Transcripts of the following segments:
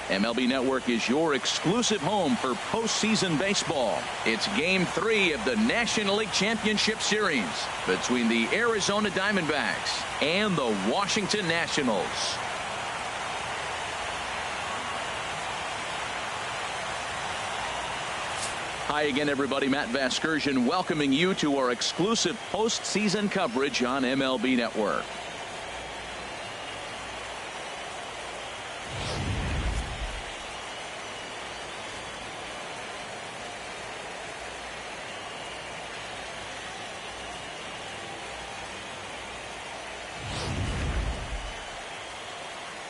MLB Network is your exclusive home for postseason baseball. It's Game 3 of the National League Championship Series between the Arizona Diamondbacks and the Washington Nationals. Hi again, everybody. Matt Vasgersian welcoming you to our exclusive postseason coverage on MLB Network.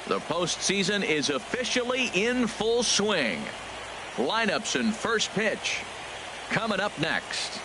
The postseason is officially in full swing. Lineups and first pitch coming up next.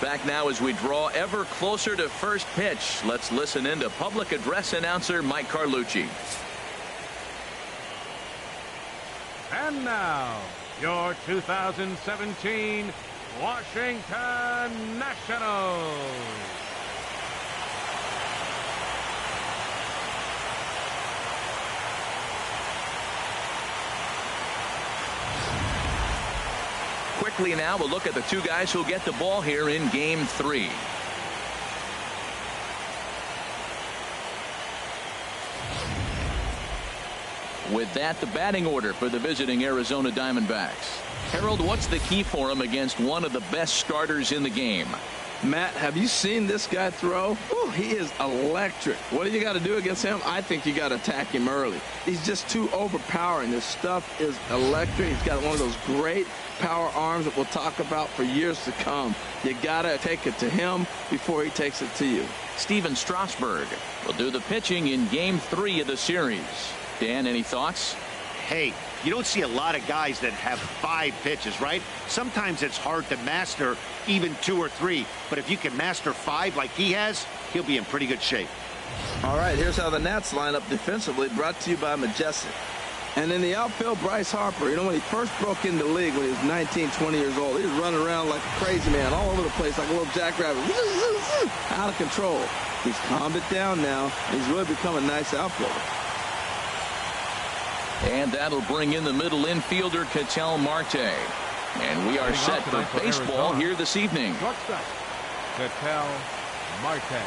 Back now as we draw ever closer to first pitch. Let's listen in to public address announcer Mike Carlucci. And now, your 2017 Washington Nationals. Quickly now, we'll look at the two guys who'll get the ball here in Game 3. With that, the batting order for the visiting Arizona Diamondbacks. Harold, what's the key for him against one of the best starters in the game? Matt, have you seen this guy throw? Ooh, he is electric. What do you got to do against him? I think you got to attack him early. He's just too overpowering. This stuff is electric. He's got one of those great power arms that we'll talk about for years to come. You got to take it to him before he takes it to you. Steven Strasburg will do the pitching in Game 3 of the series. Dan, any thoughts? Hey, you don't see a lot of guys that have 5 pitches, right? Sometimes it's hard to master even 2 or 3. But if you can master 5 like he has, he'll be in pretty good shape. All right, here's how the Nats line up defensively, brought to you by Majestic. And in the outfield, Bryce Harper. You know, when he first broke into the league when he was 19, 20 years old, he was running around like a crazy man all over the place, like a little jackrabbit. Out of control. He's calmed it down now. He's really become a nice outfielder. And that'll bring in the middle infielder, Ketel Marte. And we are set for baseball here this evening. Shortstop, Ketel Marte.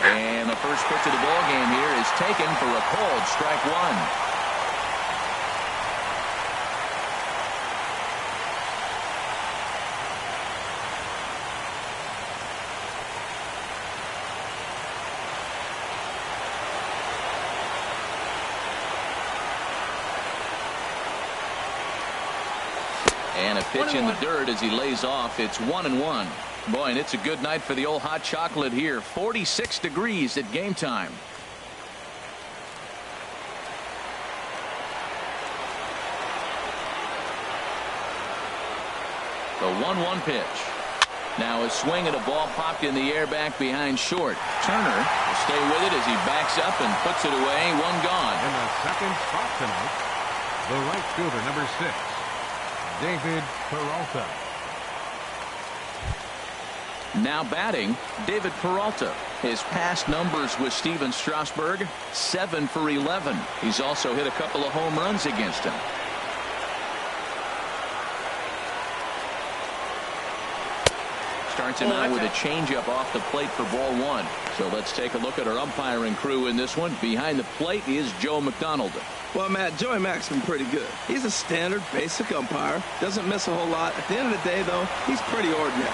And the first pitch of the ball game here is taken for a called strike one. And a pitch in the dirt as he lays off. It's 1-1. Boy, and it's a good night for the old hot chocolate here. 46 degrees at game time. The 1-1 pitch. Now a swing and a ball popped in the air back behind short. Turner will stay with it as he backs up and puts it away. One gone. In the second spot tonight, the right fielder, number 6. David Peralta. Now batting, David Peralta. His past numbers with Steven Strasburg, 7 for 11. He's also hit a couple of home runs against him. Starts him out with a changeup off the plate for ball 1. So let's take a look at our umpiring crew in this one. Behind the plate is Joe McDonald. Well, Matt, Joey Mack's been pretty good. He's a standard, basic umpire. Doesn't miss a whole lot. At the end of the day, though, he's pretty ordinary.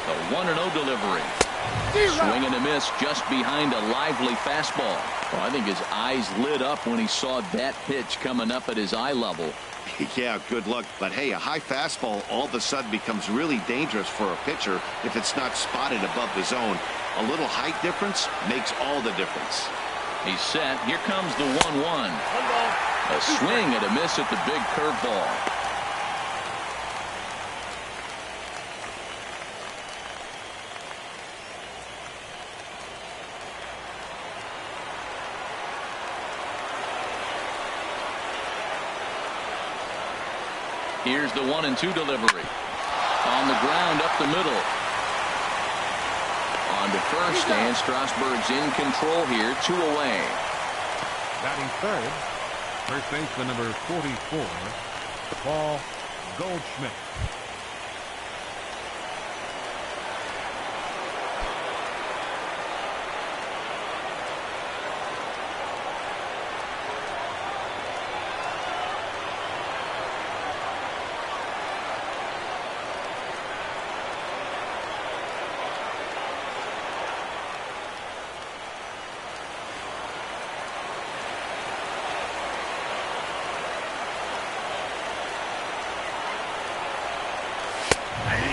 The 1-0 delivery. Swing and a miss just behind a lively fastball. Well, I think his eyes lit up when he saw that pitch coming up at his eye level. Yeah, good luck. But hey, a high fastball all of a sudden becomes really dangerous for a pitcher if it's not spotted above the zone. A little height difference makes all the difference. He's set. Here comes the 1-1. A swing and a miss at the big curveball. Here's the 1-2 delivery. On the ground up the middle. On to first, and Strasburg's in control here, 2 away. Batting third, first baseman number 44, Paul Goldschmidt.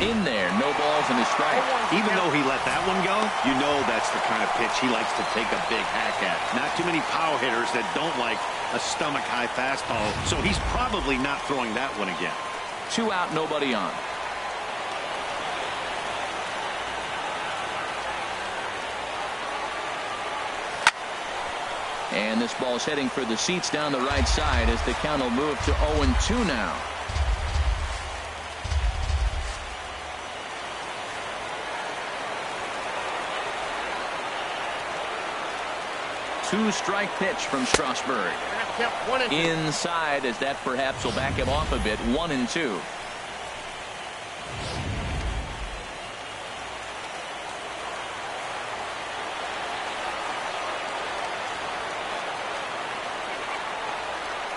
In there, no balls and a strike. Even though he let that one go, you know that's the kind of pitch he likes to take a big hack at. Not too many power hitters that don't like a stomach-high fastball, so he's probably not throwing that one again. 2 out, nobody on. And this ball's heading for the seats down the right side as the count will move to 0-2 now. Two-strike pitch from Strasburg. Inside, as that perhaps will back him off a bit. 1-2.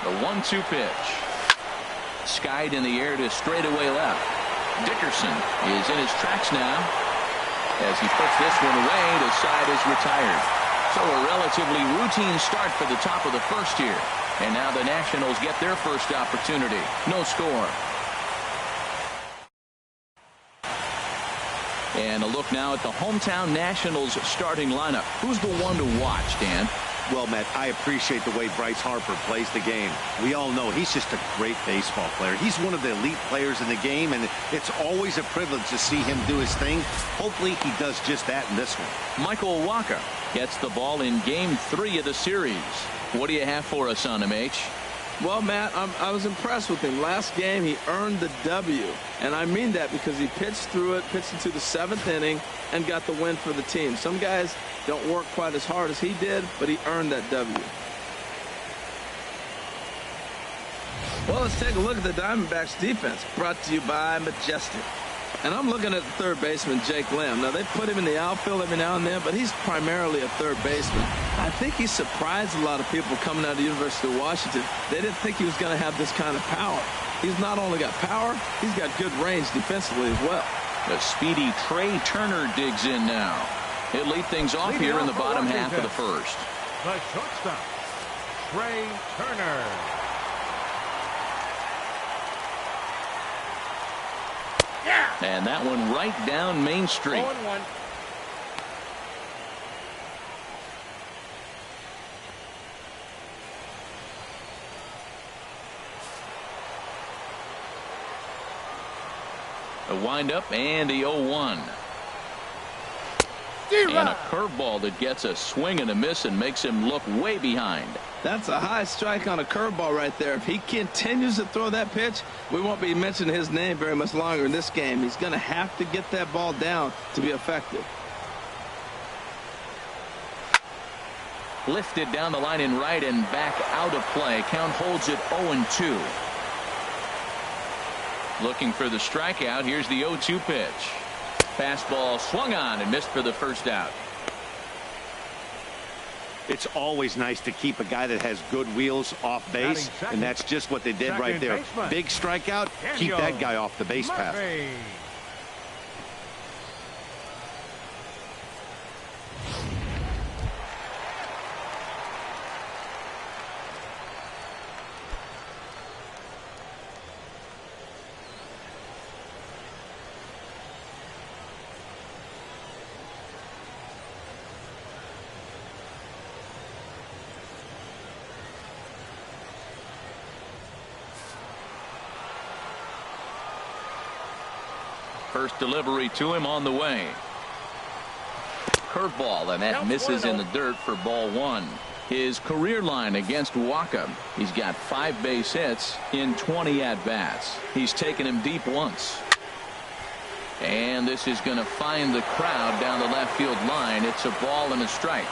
The 1-2 pitch. Skied in the air to straightaway left. Dickerson is in his tracks now as he puts this one away. The side is retired. So a relatively routine start for the top of the first here. And now the Nationals get their first opportunity. No score. And a look now at the hometown Nationals starting lineup. Who's the one to watch, Dan? Well, Matt, I appreciate the way Bryce Harper plays the game. We all know he's just a great baseball player. He's one of the elite players in the game, and it's always a privilege to see him do his thing. Hopefully he does just that in this one. Michael Wacha gets the ball in Game 3 of the series. What do you have for us on him, H? Well, Matt, I was impressed with him. Last game, he earned the W. And I mean that because he pitched through it, pitched into the 7th inning, and got the win for the team. Some guys don't work quite as hard as he did, but he earned that W. Well, let's take a look at the Diamondbacks defense, brought to you by Majestic. And I'm looking at the third baseman, Jake Lamb. Now, they put him in the outfield every now and then, but he's primarily a third baseman. I think he surprised a lot of people coming out of the University of Washington. They didn't think he was going to have this kind of power. He's not only got power, he's got good range defensively as well. The speedy Trey Turner digs in now. He'll lead things off here in the bottom half of the first. The shortstop, Trey Turner. And that one right down Main Street. 0-1. A windup and the 0-1. And a curveball that gets a swing and a miss and makes him look way behind. That's a high strike on a curveball right there. If he continues to throw that pitch, we won't be mentioning his name very much longer in this game. He's going to have to get that ball down to be effective. Lifted down the line in right and back out of play. Count holds it 0-2. Looking for the strikeout. Here's the 0-2 pitch. Fastball swung on and missed for the first out. It's always nice to keep a guy that has good wheels off base, and that's just what they did right there. Big strikeout, keep that guy off the base path. First delivery to him on the way. Curveball, and that misses in the dirt for ball one. His career line against Waka, he's got 5 base hits in 20 at-bats. He's taken him deep once. And this is going to find the crowd down the left field line. It's a ball and a strike.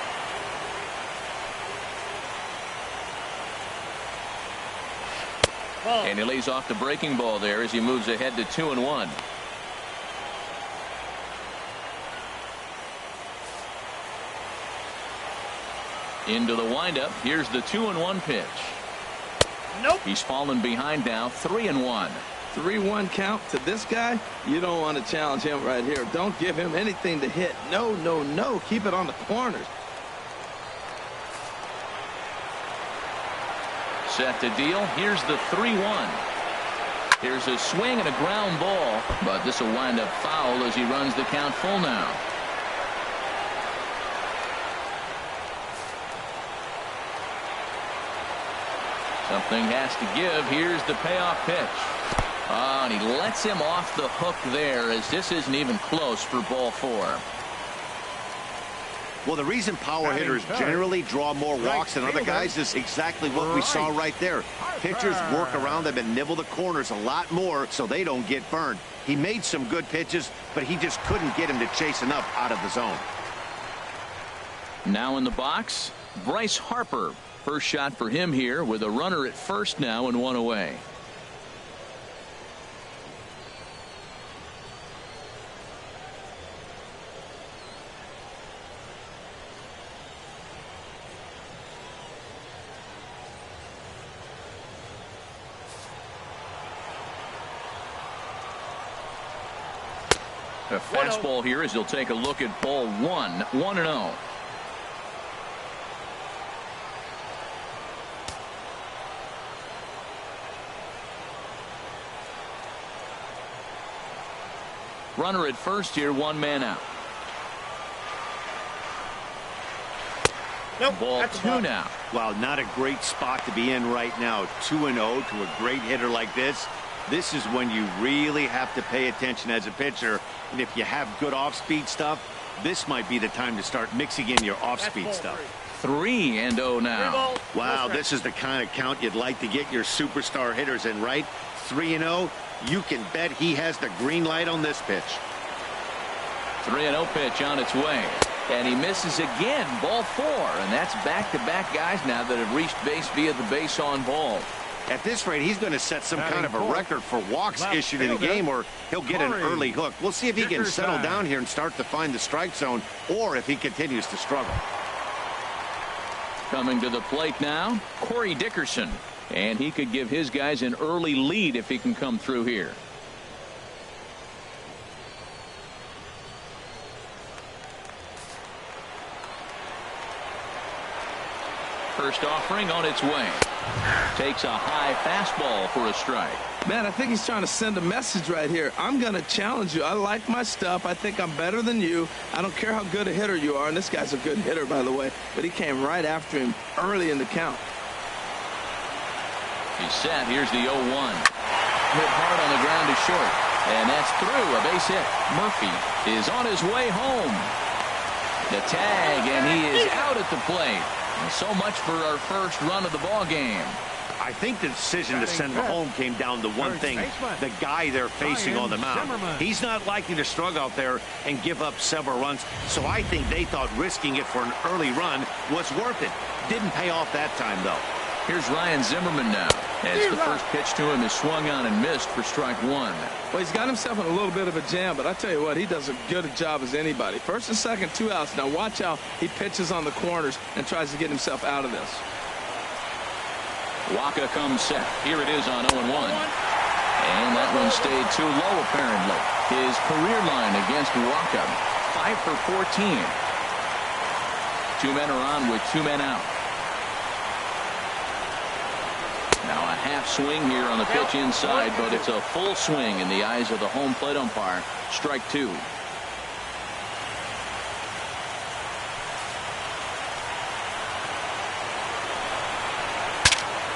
And he lays off the breaking ball there as he moves ahead to 2-1. Into the windup. Here's the 2-1 pitch. Nope. He's fallen behind now. 3-1. 3-1 count to this guy. You don't want to challenge him right here. Don't give him anything to hit. No, no, no. Keep it on the corners. Set to deal. Here's the 3-1. Here's a swing and a ground ball, but this will wind up foul as he runs the count full now. Something has to give. Here's the payoff pitch. Oh, and he lets him off the hook there as this isn't even close for ball 4. Well, the reason power hitters generally draw more walks than other guys is exactly what we saw right there. Pitchers work around them and nibble the corners a lot more so they don't get burned. He made some good pitches, but he just couldn't get him to chase enough out of the zone. Now in the box, Bryce Harper. First shot for him here with a runner at first now and 1 away. A fastball here as he'll take a look at ball 1. 1-0. Runner at first here, 1 man out. Nope, ball 2 now. Well, not a great spot to be in right now. 2-0 to a great hitter like this. This is when you really have to pay attention as a pitcher. And if you have good off-speed stuff, this might be the time to start mixing in your off-speed stuff. 3-0 now. Wow, this is the kind of count you'd like to get your superstar hitters in, right? 3-0. You can bet he has the green light on this pitch. 3-0 pitch on its way. And he misses again. Ball 4. And that's back-to-back guys now that have reached base via the base on ball. At this rate, he's going to set some kind of a record for walks issued in the game, or he'll get an early hook. We'll see if he can settle down here and start to find the strike zone, or if he continues to struggle. Coming to the plate now, Corey Dickerson. And he could give his guys an early lead if he can come through here. First offering on its way. Takes a high fastball for a strike. Man, I think he's trying to send a message right here. I'm going to challenge you. I like my stuff. I think I'm better than you. I don't care how good a hitter you are. And this guy's a good hitter, by the way. But he came right after him early in the count. He's set. Here's the 0-1. Hit hard on the ground to short. And that's through. A base hit. Murphy is on his way home. The tag, and he is out at the plate. And so much for our first run of the ball game. I think the decision to send him home came down to one thing: the guy they're facing on the mound. He's not likely to struggle out there and give up several runs. So I think they thought risking it for an early run was worth it. Didn't pay off that time, though. Here's Ryan Zimmerman now, as the first pitch to him is swung on and missed for strike 1. Well, he's got himself in a little bit of a jam, but I tell you what, he does as good a job as anybody. First and second, 2 outs. Now watch how he pitches on the corners and tries to get himself out of this. Waka comes set. Here it is on 0-1. And that one stayed too low, apparently. His career line against Waka, 5 for 14. 2 men are on with 2 men out. Now a half swing here on the pitch inside, but it's a full swing in the eyes of the home plate umpire. Strike 2.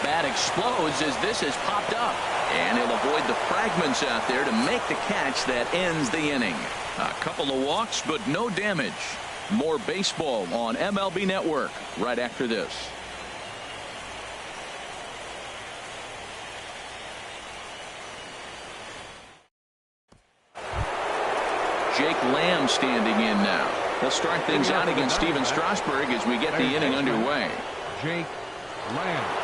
Bat explodes as this has popped up, and he'll avoid the fragments out there to make the catch that ends the inning. A couple of walks, but no damage. More baseball on MLB Network right after this. Jake Lamb standing in now. He'll start things out against Steven Strasburg as we get the inning underway. Jake Lamb.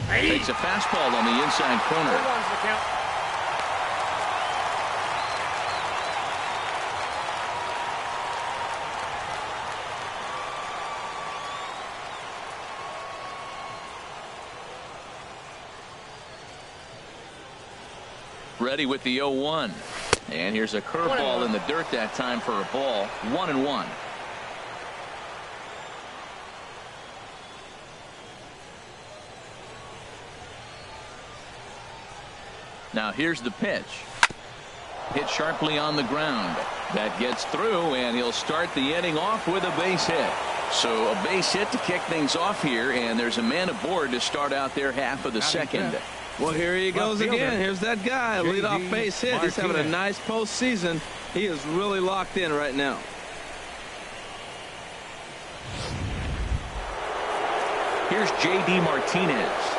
Takes a fastball on the inside corner. Ready with the 0-1. And here's a curveball in the dirt that time for a ball. 1-1. Now here's the pitch. Hit sharply on the ground. That gets through, and he'll start the inning off with a base hit. So a base hit to kick things off here, and there's a man aboard to start out their half of the second. Well, here he goes again. Here's that guy, leadoff base hit. He's having a nice postseason. He is really locked in right now. Here's J.D. Martinez.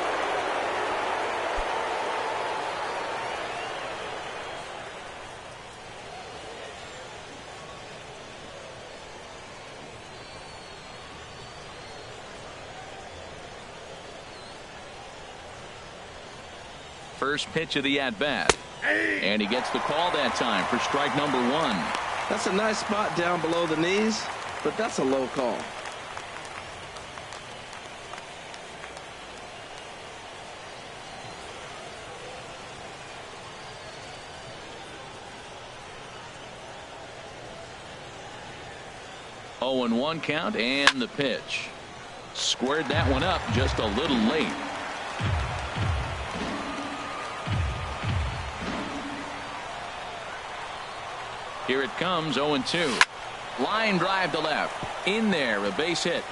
First pitch of the at-bat. And he gets the call that time for strike number 1. That's a nice spot down below the knees, but that's a low call. Oh, and 1 count, and the pitch. Squared that one up just a little late. Here it comes, 0-2. Line drive to left. In there, a base hit.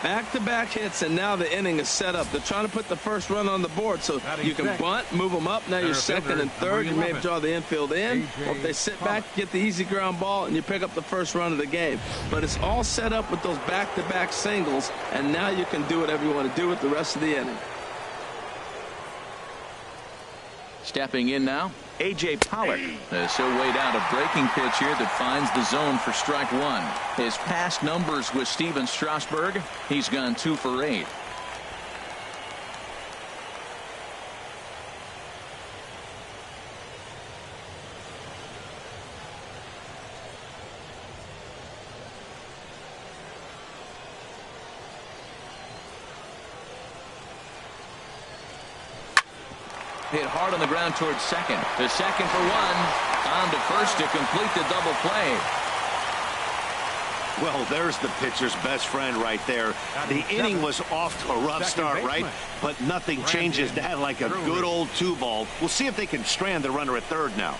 Back-to-back hits, and now the inning is set up. They're trying to put the first run on the board, so you can bunt, move them up. Now you're second and third. You may draw the infield in. Or if they sit back, get the easy ground ball, and you pick up the first run of the game. But it's all set up with those back-to-back singles, and now you can do whatever you want to do with the rest of the inning. Stepping in now, A.J. Pollock. So weighed out a breaking pitch here that finds the zone for strike 1. His past numbers with Steven Strasburg, he's gone 2 for 8. Hit hard on the ground towards second. To second for 1. On to first to complete the double play. Well, there's the pitcher's best friend right there. The inning was off to a rough start, right? But nothing changes that like a good old 2-ball. We'll see if they can strand the runner at third now.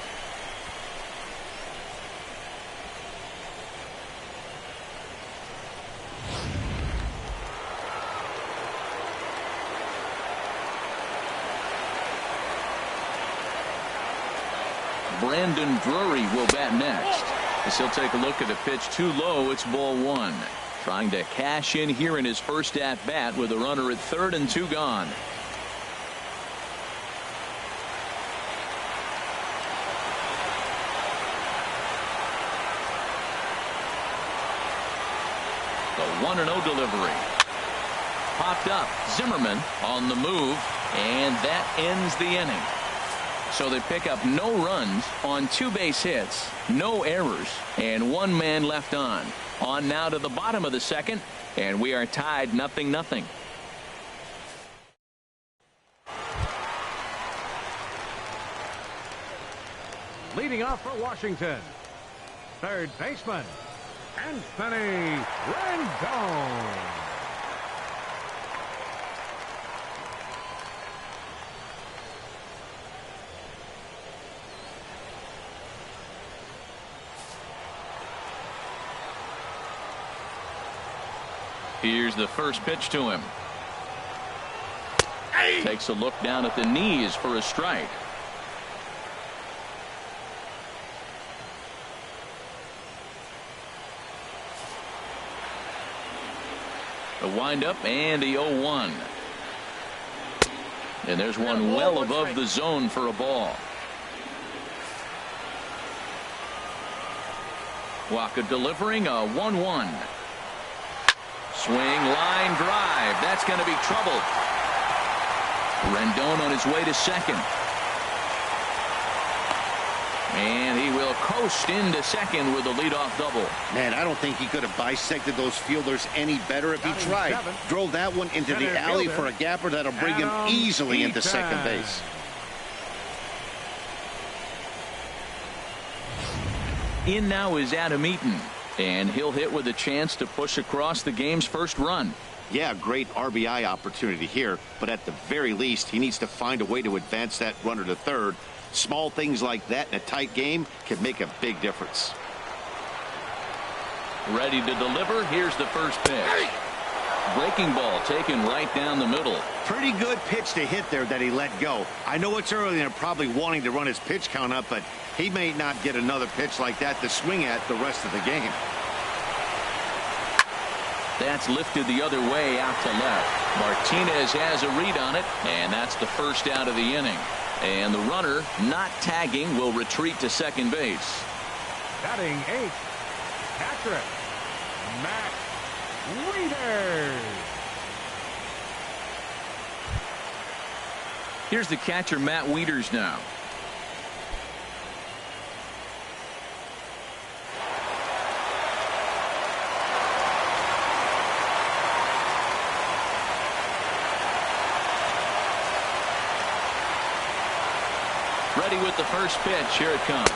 Brandon Drury will bat next. As he'll take a look at a pitch too low. It's ball 1. Trying to cash in here in his first at-bat with a runner at third and 2 gone. The 1-0 delivery. Popped up. Zimmerman on the move, and that ends the inning. So they pick up no runs on 2 base hits, no errors, and 1 man left on. On now to the bottom of the second, and we are tied 0-0. Leading off for Washington, third baseman, Anthony Rendon. Here's the first pitch to him. Takes a look down at the knees for a strike. A windup and the 0-1. And there's one well above the zone for a ball. Waka delivering a 1-1. Swing, line drive. That's going to be trouble. Rendon on his way to second. And he will coast into second with a leadoff double. Man, I don't think he could have bisected those fielders any better if he tried. Drove that one into the alley for a gapper that'll bring him easily into second base. In now is Adam Eaton, and he'll hit with a chance to push across the game's first run. Yeah, great RBI opportunity here, but at the very least, he needs to find a way to advance that runner to third. Small things like that in a tight game can make a big difference. Ready to deliver. Here's the first pitch. Breaking ball taken right down the middle. Pretty good pitch to hit there that he let go. I know it's early and they're probably wanting to run his pitch count up, but he may not get another pitch like that to swing at the rest of the game. That's lifted the other way out to left. Martinez has a read on it, and that's the first out of the inning. And the runner, not tagging, will retreat to second base. Batting 8th, catcher, Matt Wieters. Here's the catcher, Matt Wieters, now. Ready with the first pitch. Here it comes.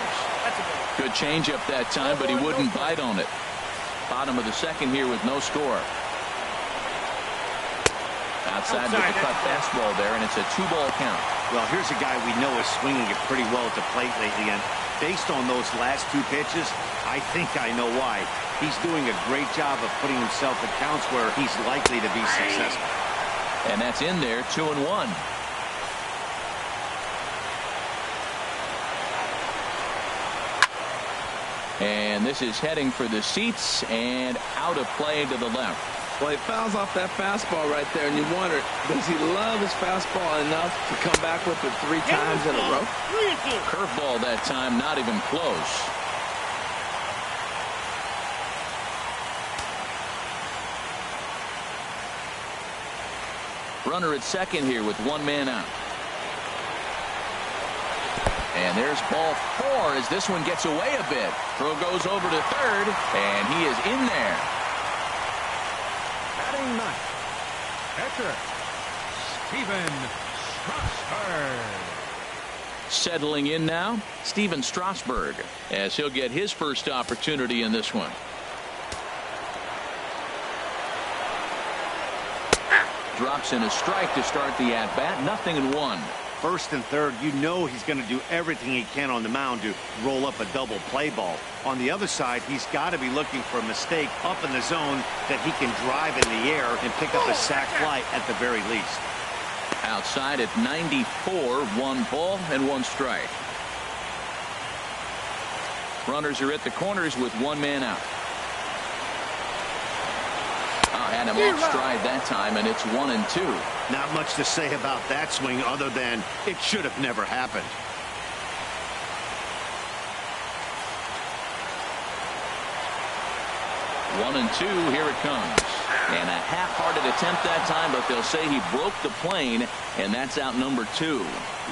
Good changeup that time, but he wouldn't bite on it. Bottom of the second here with no score. Outside with the cut fastball there, and it's a 2-ball count. Well, here's a guy we know is swinging it pretty well at the plate lately, and based on those last 2 pitches, I think I know why. He's doing a great job of putting himself in counts where he's likely to be successful. And that's in there, 2-1. And this is heading for the seats and out of play to the left. Well, he fouls off that fastball right there, and you wonder, does he love his fastball enough to come back with it 3 times in a row? Curveball that time, not even close. Runner at second here with 1 man out. And there's ball 4 as this one gets away a bit. Throw goes over to third, and he is in there. Batting 9th, catcher, Steven Strasburg. Settling in now, Steven Strasburg, as he'll get his first opportunity in this one. Drops in a strike to start the at-bat. 0-1. First and third, you know he's going to do everything he can on the mound to roll up a double play ball. On the other side, he's got to be looking for a mistake up in the zone that he can drive in the air and pick up a sac fly at the very least. Outside at 94, 1 ball and 1 strike. Runners are at the corners with 1 man out. Had him off stride that time, and it's 1-2. Not much to say about that swing other than it should have never happened. 1-2, here it comes. And a half-hearted attempt that time, but they'll say he broke the plane, and that's out number 2.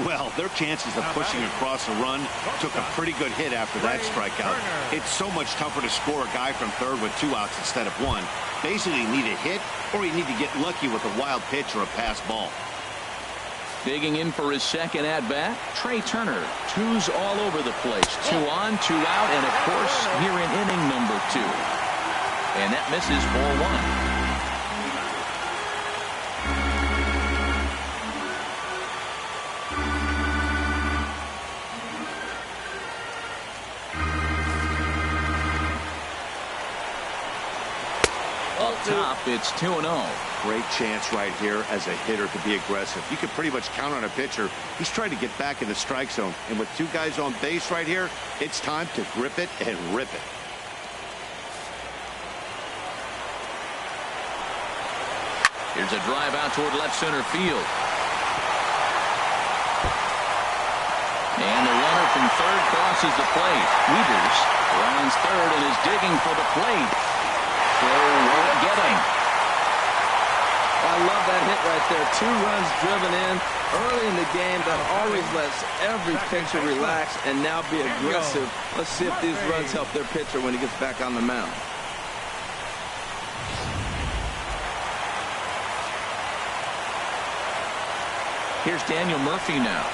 Well, their chances of pushing across a run took a pretty good hit after that strikeout. It's so much tougher to score a guy from third with 2 outs instead of 1. Basically, you need a hit, or you need to get lucky with a wild pitch or a pass ball. Digging in for his second at-bat, Trey Turner. 2s all over the place. 2 on, 2 out, and of course, here in inning number 2. And that misses for 1. top, it's 2-0. Great chance right here as a hitter to be aggressive. You can pretty much count on a pitcher. He's trying to get back in the strike zone. And with two guys on base right here, it's time to grip it and rip it. Here's a drive out toward left center field. And the runner from third crosses the plate. Weavers rounds third and is digging for the plate. Throw won't get him. I love that hit right there. 2 runs driven in early in the game. That always lets every pitcher relax and now be aggressive. Let's see if these runs help their pitcher when he gets back on the mound. Here's Daniel Murphy now.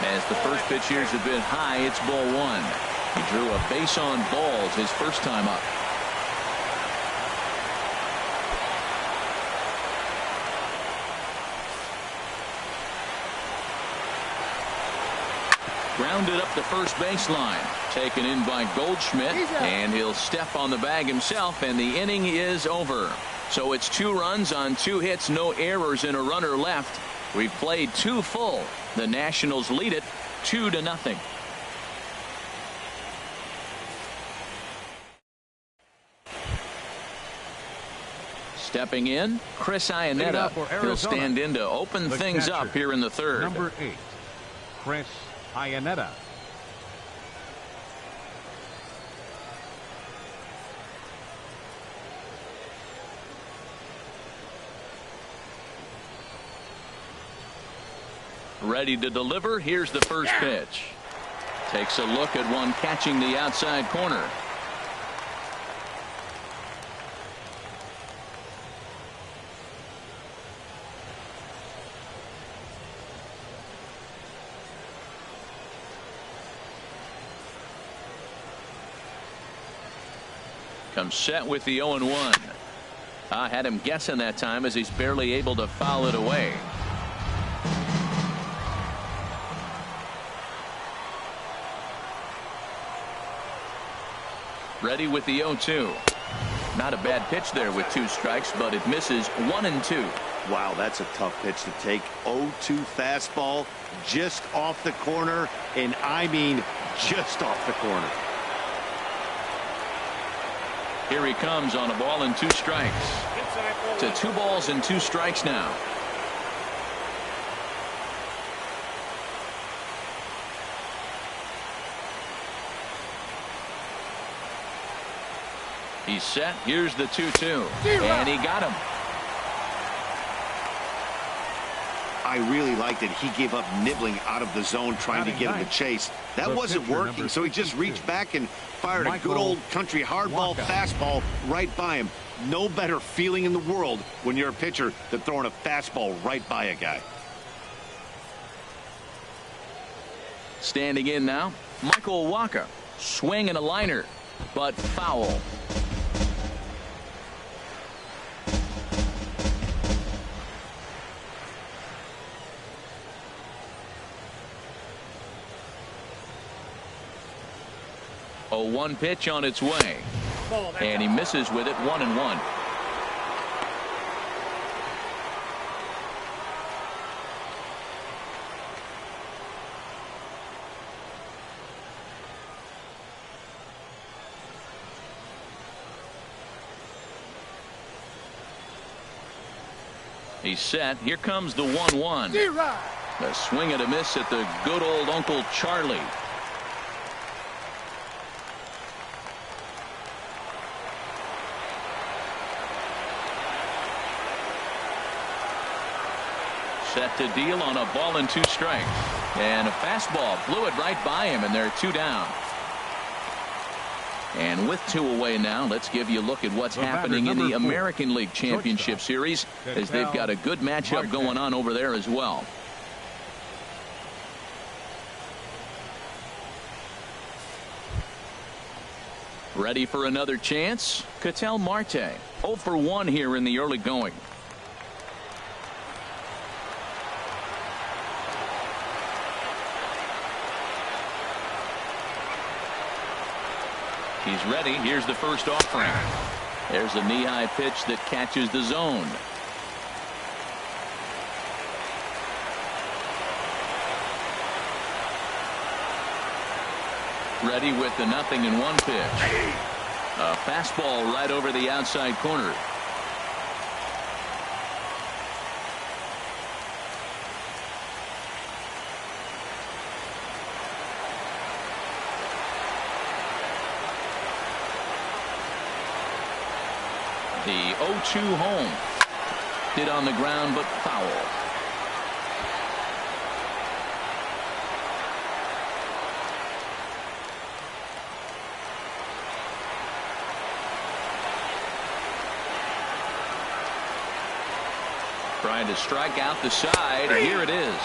As the first pitch here's a bit high, it's ball 1. He drew a base on balls his first time up. Grounded up the first baseline. Taken in by Goldschmidt, and he'll step on the bag himself, and the inning is over. So it's 2 runs on 2 hits, no errors, and a runner left. We've played 2 full. The Nationals lead it 2-0. Stepping in, Chris Iannetta. He'll stand in to open things up here in the third. Number 8, Chris Iannetta. Ready to deliver. Here's the first pitch. Takes a look at one catching the outside corner. Comes set with the 0-1. I had him guessing that time as he's barely able to foul it away. Ready with the 0-2. Not a bad pitch there with 2 strikes, but it misses 1-2. Wow, that's a tough pitch to take. 0-2 fastball just off the corner, and I mean just off the corner. Here he comes on a ball and 2 strikes. To 2 balls and 2 strikes now. He's set. Here's the 2-2. And he got him. I really liked it. He gave up nibbling out of the zone trying to get him to chase. That wasn't working, so he just reached back and fired a good old country hardball fastball right by him. No better feeling in the world when you're a pitcher than throwing a fastball right by a guy. Standing in now, Michael Wacha. Swing and a liner, but foul. A 1 pitch on its way, and he misses with it. 1-1. He's set. Here comes the 1-1. A swing and a miss at the good old Uncle Charlie. Set to deal on a ball and 2 strikes. And a fastball blew it right by him, and they're 2 down. And with 2 away now, let's give you a look at what's happening in the American League Championship Series, as they've got a good matchup going on over there as well. Ready for another chance? Ketel Marte, 0 for 1 here in the early going. He's ready. Here's the first offering. There's a knee-high pitch that catches the zone. Ready with the 0-1 pitch. A fastball right over the outside corner. The 0-2 home. Hit on the ground, but foul. Trying to strike out the side. Here it is.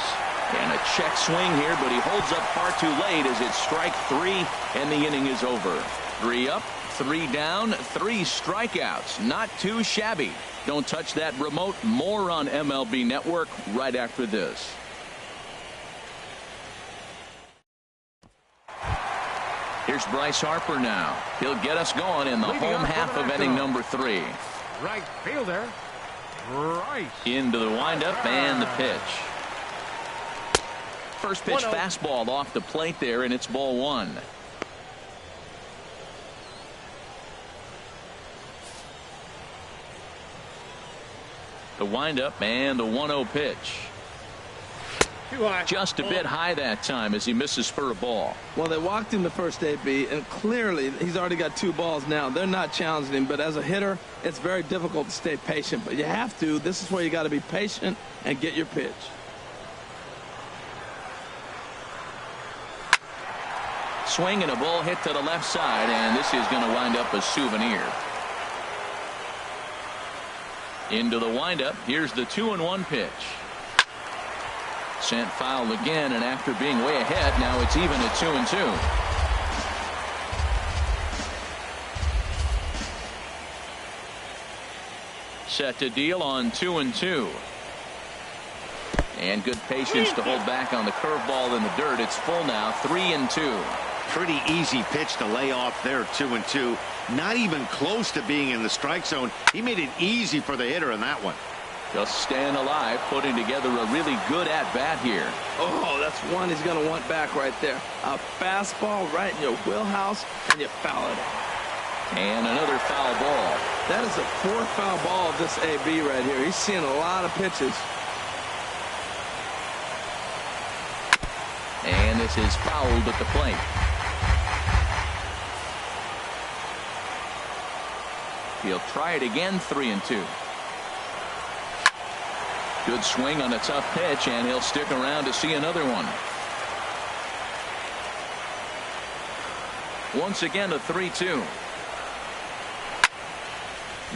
And a check swing here, but he holds up far too late as it's strike 3, and the inning is over. 3 up, 3 down, 3 strikeouts. Not too shabby. Don't touch that remote. More on MLB Network right after this. Here's Bryce Harper now. He'll get us going in the home half of inning number 3. Right fielder. Right. Into the windup and the pitch. First pitch fastball off the plate there, and it's ball 1. The windup and the 1-0 pitch. Just a bit high that time as he misses for a ball. Well, they walked him the first AB, and clearly he's already got 2 balls now. They're not challenging him, but as a hitter, it's very difficult to stay patient. But you have to. This is where you got to be patient and get your pitch. Swing and a ball hit to the left side, and this is going to wind up a souvenir. Into the windup. Here's the 2-1 pitch. Sent foul again, and after being way ahead, now it's even at 2-2. Set to deal on 2-2. And good patience to hold back on the curveball in the dirt. It's full now, 3-2. Pretty easy pitch to lay off there, 2-2. Not even close to being in the strike zone. He made it easy for the hitter in that one. Just staying alive, putting together a really good at-bat here. Oh, that's one he's going to want back right there. A fastball right in your wheelhouse, and you foul it. And another foul ball. That is the 4th foul ball of this AB right here. He's seeing a lot of pitches. And this is fouled at the plate. He'll try it again, 3-2. Good swing on a tough pitch, and he'll stick around to see another one. Once again, a 3-2.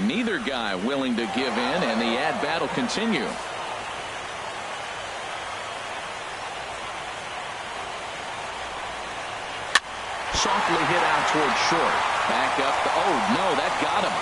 Neither guy willing to give in, and the at-bat will continue. Softly hit out towards short. Back up. Oh, no, that got him.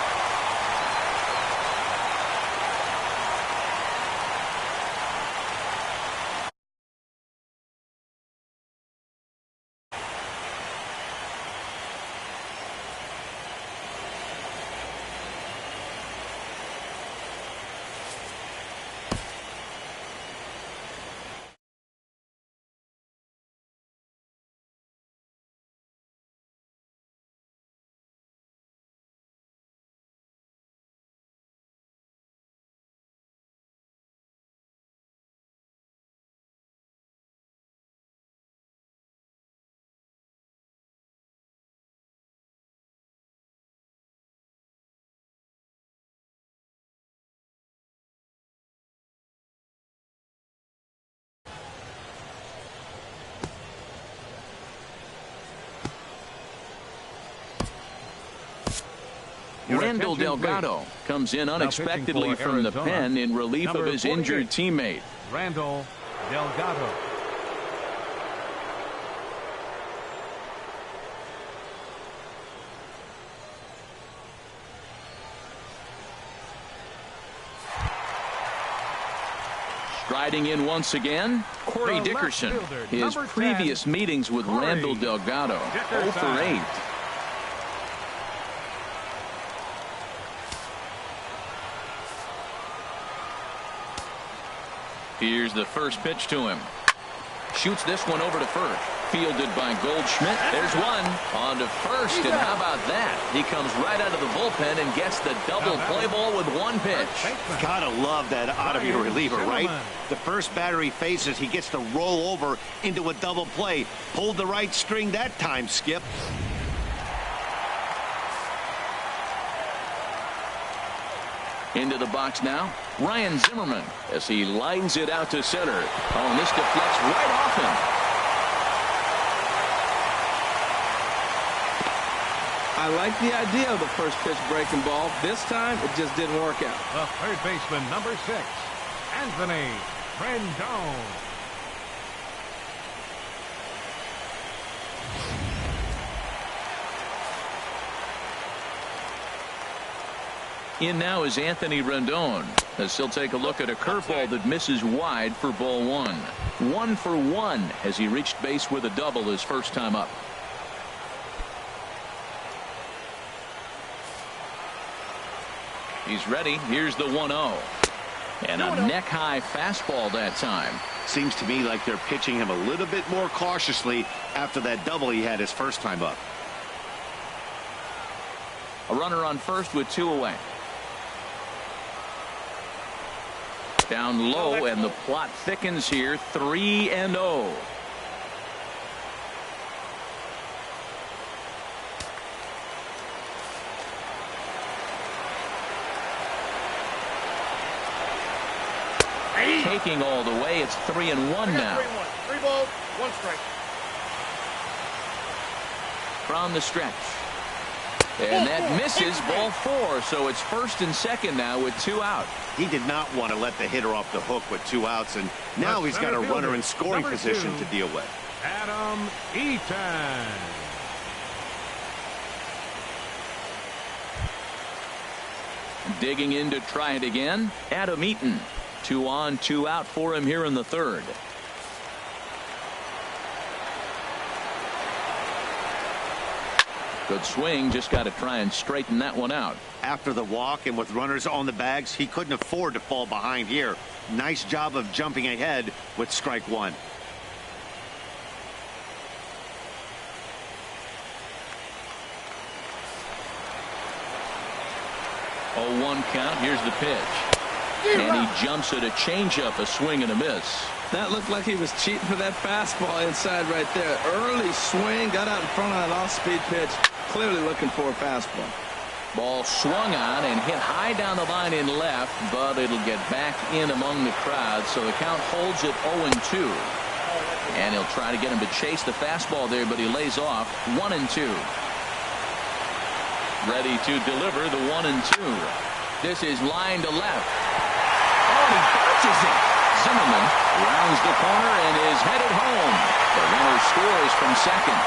Randall Delgado comes in unexpectedly from the pen in relief of his injured teammate. Randall Delgado. Striding in once again, Corey Dickerson. His previous meetings with Randall Delgado, 0 for 8. Here's the first pitch to him. Shoots this one over to first. Fielded by Goldschmidt. There's one. On to first, and how about that? He comes right out of the bullpen and gets the double play ball with one pitch. Gotta love that out of your reliever, right? The first batter he faces, he gets to roll over into a double play. Pulled the right string that time, Skip. Into the box now, Ryan Zimmerman, as he lines it out to center. Oh, and this deflects right off him. I like the idea of the first pitch breaking ball. This time, it just didn't work out. The third baseman, number 6, Anthony Rendon. In now is Anthony Rendon, as he'll take a look at a curveball that misses wide for ball 1. 1 for 1 as he reached base with a double his first time up. He's ready. Here's the 1-0. And a neck-high fastball that time. Seems to me like they're pitching him a little bit more cautiously after that double he had his first time up. A runner on first with 2 away. Down low, and the plot thickens here. 3-0. Taking all the way. It's 3-1 now. 3 balls, 1 strike. From the stretch. And that misses, ball 4. So it's first and second now with 2 out. He did not want to let the hitter off the hook with 2 outs, and now he's got a runner in scoring position to deal with. Adam Eaton. Digging in to try it again, Adam Eaton. 2 on, 2 out for him here in the third. Good swing, just got to try and straighten that one out. After the walk and with runners on the bags, he couldn't afford to fall behind here. Nice job of jumping ahead with strike 1. 0-1 count. Here's the pitch. And he jumps at a changeup, a swing and a miss. That looked like he was cheating for that fastball inside right there. Early swing, got out in front of that off-speed pitch. Clearly looking for a fastball. Ball swung on and hit high down the line in left, but it'll get back in among the crowd. So the count holds at 0-2. And he'll try to get him to chase the fastball there, but he lays off. 1-2. Ready to deliver the 1-2. This is line to left. Oh, he bounces it. Zimmerman rounds the corner and is headed home. The runner scores from second.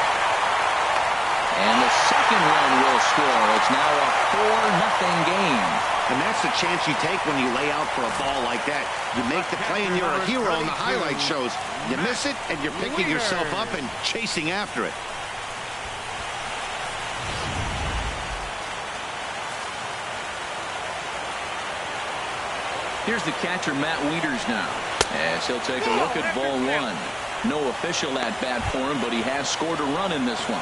And the second run will score. It's now a 4-0 game. And that's the chance you take when you lay out for a ball like that. You make the play and you're a hero on the highlight shows. You miss it and you're picking yourself up and chasing after it. Here's the catcher, Matt Wieters, now, as he'll take a look at ball 1. No official at bat for him, but he has scored a run in this one.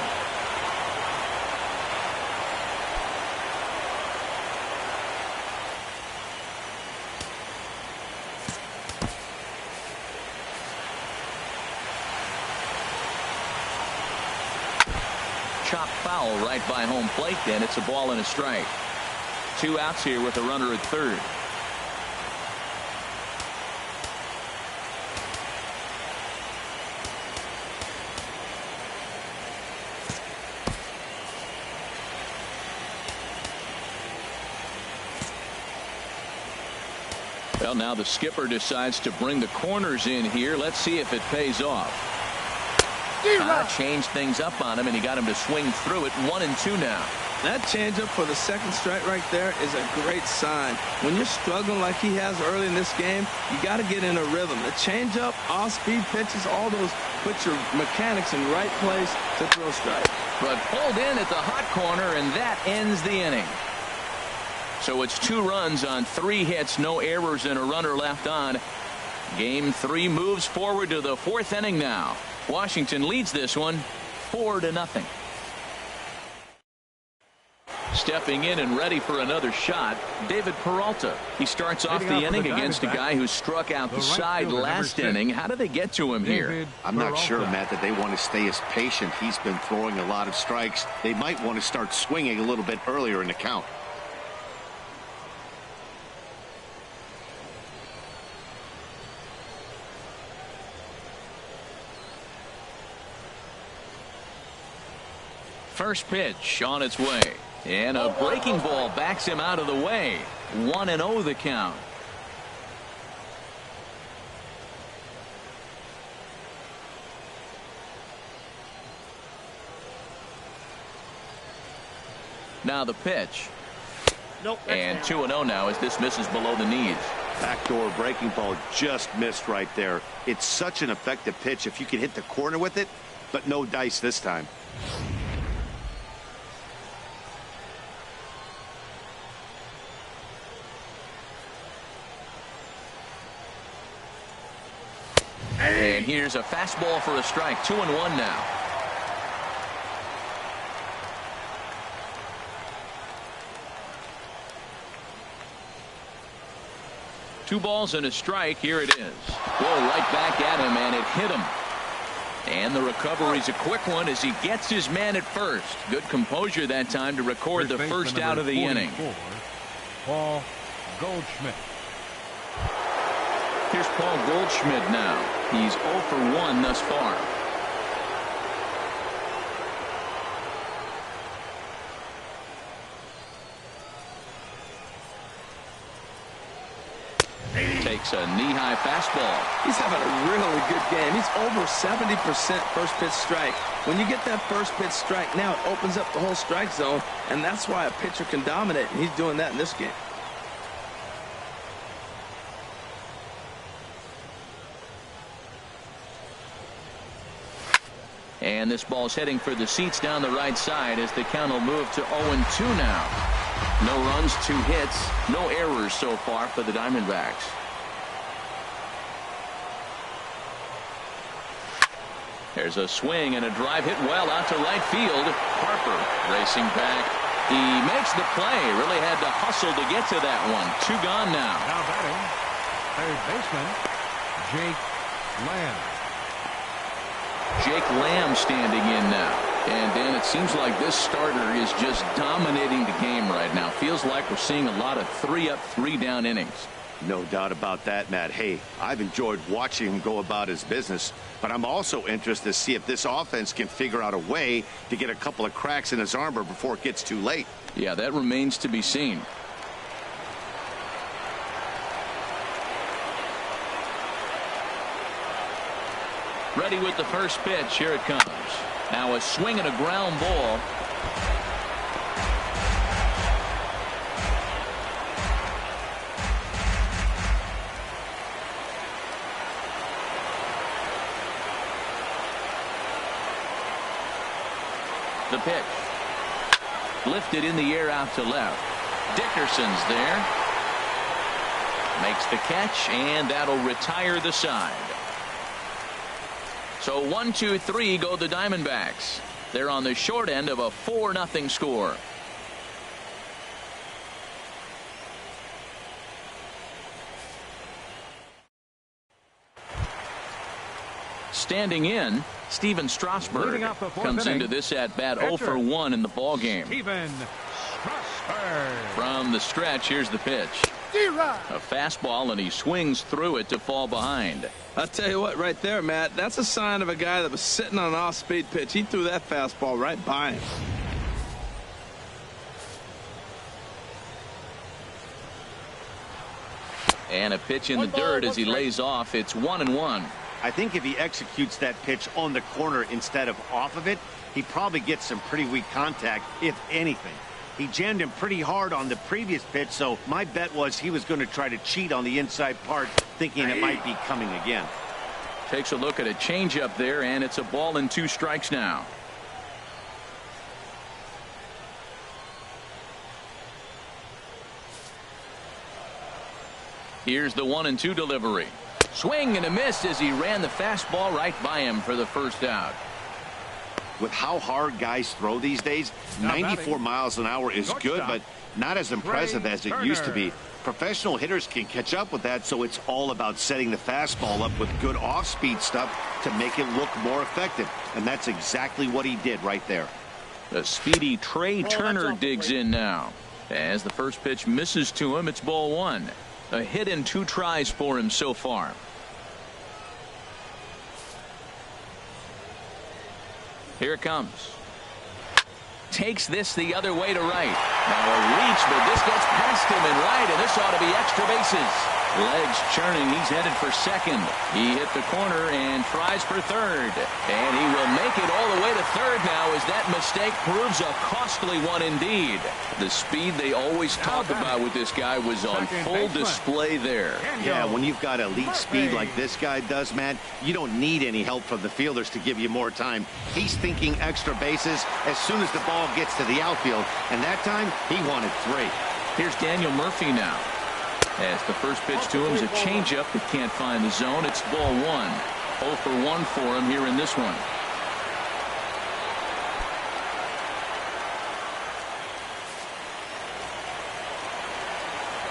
Chopped foul right by home plate, and it's a ball and a strike. 2 outs here with a runner at third. Well, now the skipper decides to bring the corners in here. Let's see if it pays off. Changed things up on him, and he got him to swing through it. 1-2 now. That changeup for the second strike right there is a great sign. When you're struggling like he has early in this game, you got to get in a rhythm. The changeup, off-speed pitches, all those put your mechanics in the right place to throw strikes. But pulled in at the hot corner, and that ends the inning. So it's 2 runs on 3 hits, no errors, and a runner left on. Game 3 moves forward to the 4th inning now. Washington leads this one 4-0. Stepping in and ready for another shot, David Peralta. He starts off the inning against a guy who struck out the side last inning. How do they get to him here? I'm not sure, Matt, that they want to stay as patient. He's been throwing a lot of strikes. They might want to start swinging a little bit earlier in the count. First pitch on its way. And a breaking ball backs him out of the way. 1-0 the count. Now the pitch. Nope. And 2-0 now as this misses below the knees. Backdoor breaking ball just missed right there. It's such an effective pitch if you can hit the corner with it, but no dice this time. And here's a fastball for a strike. 2-1 now. Two balls and a strike. Here it is. Whoa, right back at him, and it hit him. And the recovery's a quick one as he gets his man at first. Good composure that time to record the first out of the inning. Paul Goldschmidt. Here's Paul Goldschmidt now. He's 0 for 1 thus far. Takes a knee-high fastball. He's having a really good game. He's over 70% first pitch strike. When you get that first pitch strike, now it opens up the whole strike zone, and that's why a pitcher can dominate, and he's doing that in this game. And this ball's heading for the seats down the right side as the count will move to 0-2 now. No runs, 2 hits, no errors so far for the Diamondbacks. There's a swing and a drive hit well out to right field. Harper racing back. He makes the play. Really had to hustle to get to that one. 2 gone now. Now batting, third baseman, Jake Lamb. Jake Lamb standing in now. And Dan, it seems like this starter is just dominating the game right now. Feels like we're seeing a lot of 3-up, 3-down innings. No doubt about that, Matt. Hey, I've enjoyed watching him go about his business, but I'm also interested to see if this offense can figure out a way to get a couple of cracks in his armor before it gets too late. Yeah, that remains to be seen. Ready with the first pitch. Here it comes. Now a swing and a ground ball. The pitch. Lifted in the air out to left. Dickerson's there. Makes the catch, and that'll retire the side. So 1-2-3 go the Diamondbacks. They're on the short end of a 4-0 score. Standing in, Steven Strasburg comes into this at bat 0 for 1 in the ball game. Steven Strasburg. From the stretch, here's the pitch. A fastball, and he swings through it to fall behind. I'll tell you what, right there, Matt, that's a sign of a guy that was sitting on an off-speed pitch. He threw that fastball right by him. And a pitch in the dirt as he lays off. It's 1-1. I think if he executes that pitch on the corner instead of off of it, he probably gets some pretty weak contact, if anything. He jammed him pretty hard on the previous pitch, so my bet was he was going to try to cheat on the inside part, thinking it might be coming again. Takes a look at a changeup there, and it's a ball and 2 strikes now. Here's the 1-2 delivery. Swing and a miss as he ran the fastball right by him for the first out. With how hard guys throw these days, 94 miles an hour is good, but not as impressive as it used to be. Professional hitters can catch up with that, so it's all about setting the fastball up with good off-speed stuff to make it look more effective. And that's exactly what he did right there. The speedy Trey Turner digs in now. As the first pitch misses to him, it's ball one. A hit in 2 tries for him so far. Here it comes. Takes this the other way to right. Now a reach, but this gets past him and right, and this ought to be extra bases. Legs churning. He's headed for second. He hit the corner and tries for third. And he will make it all the way to third now as that mistake proves a costly one indeed. The speed they always talk about with this guy was on full display there. Yeah, when you've got elite speed like this guy does, Matt, you don't need any help from the fielders to give you more time. He's thinking extra bases as soon as the ball gets to the outfield, and that time he wanted 3. Here's Daniel Murphy now. As the first pitch to him is a changeup that can't find the zone. It's ball 1. 0 for 1 for him here in this one.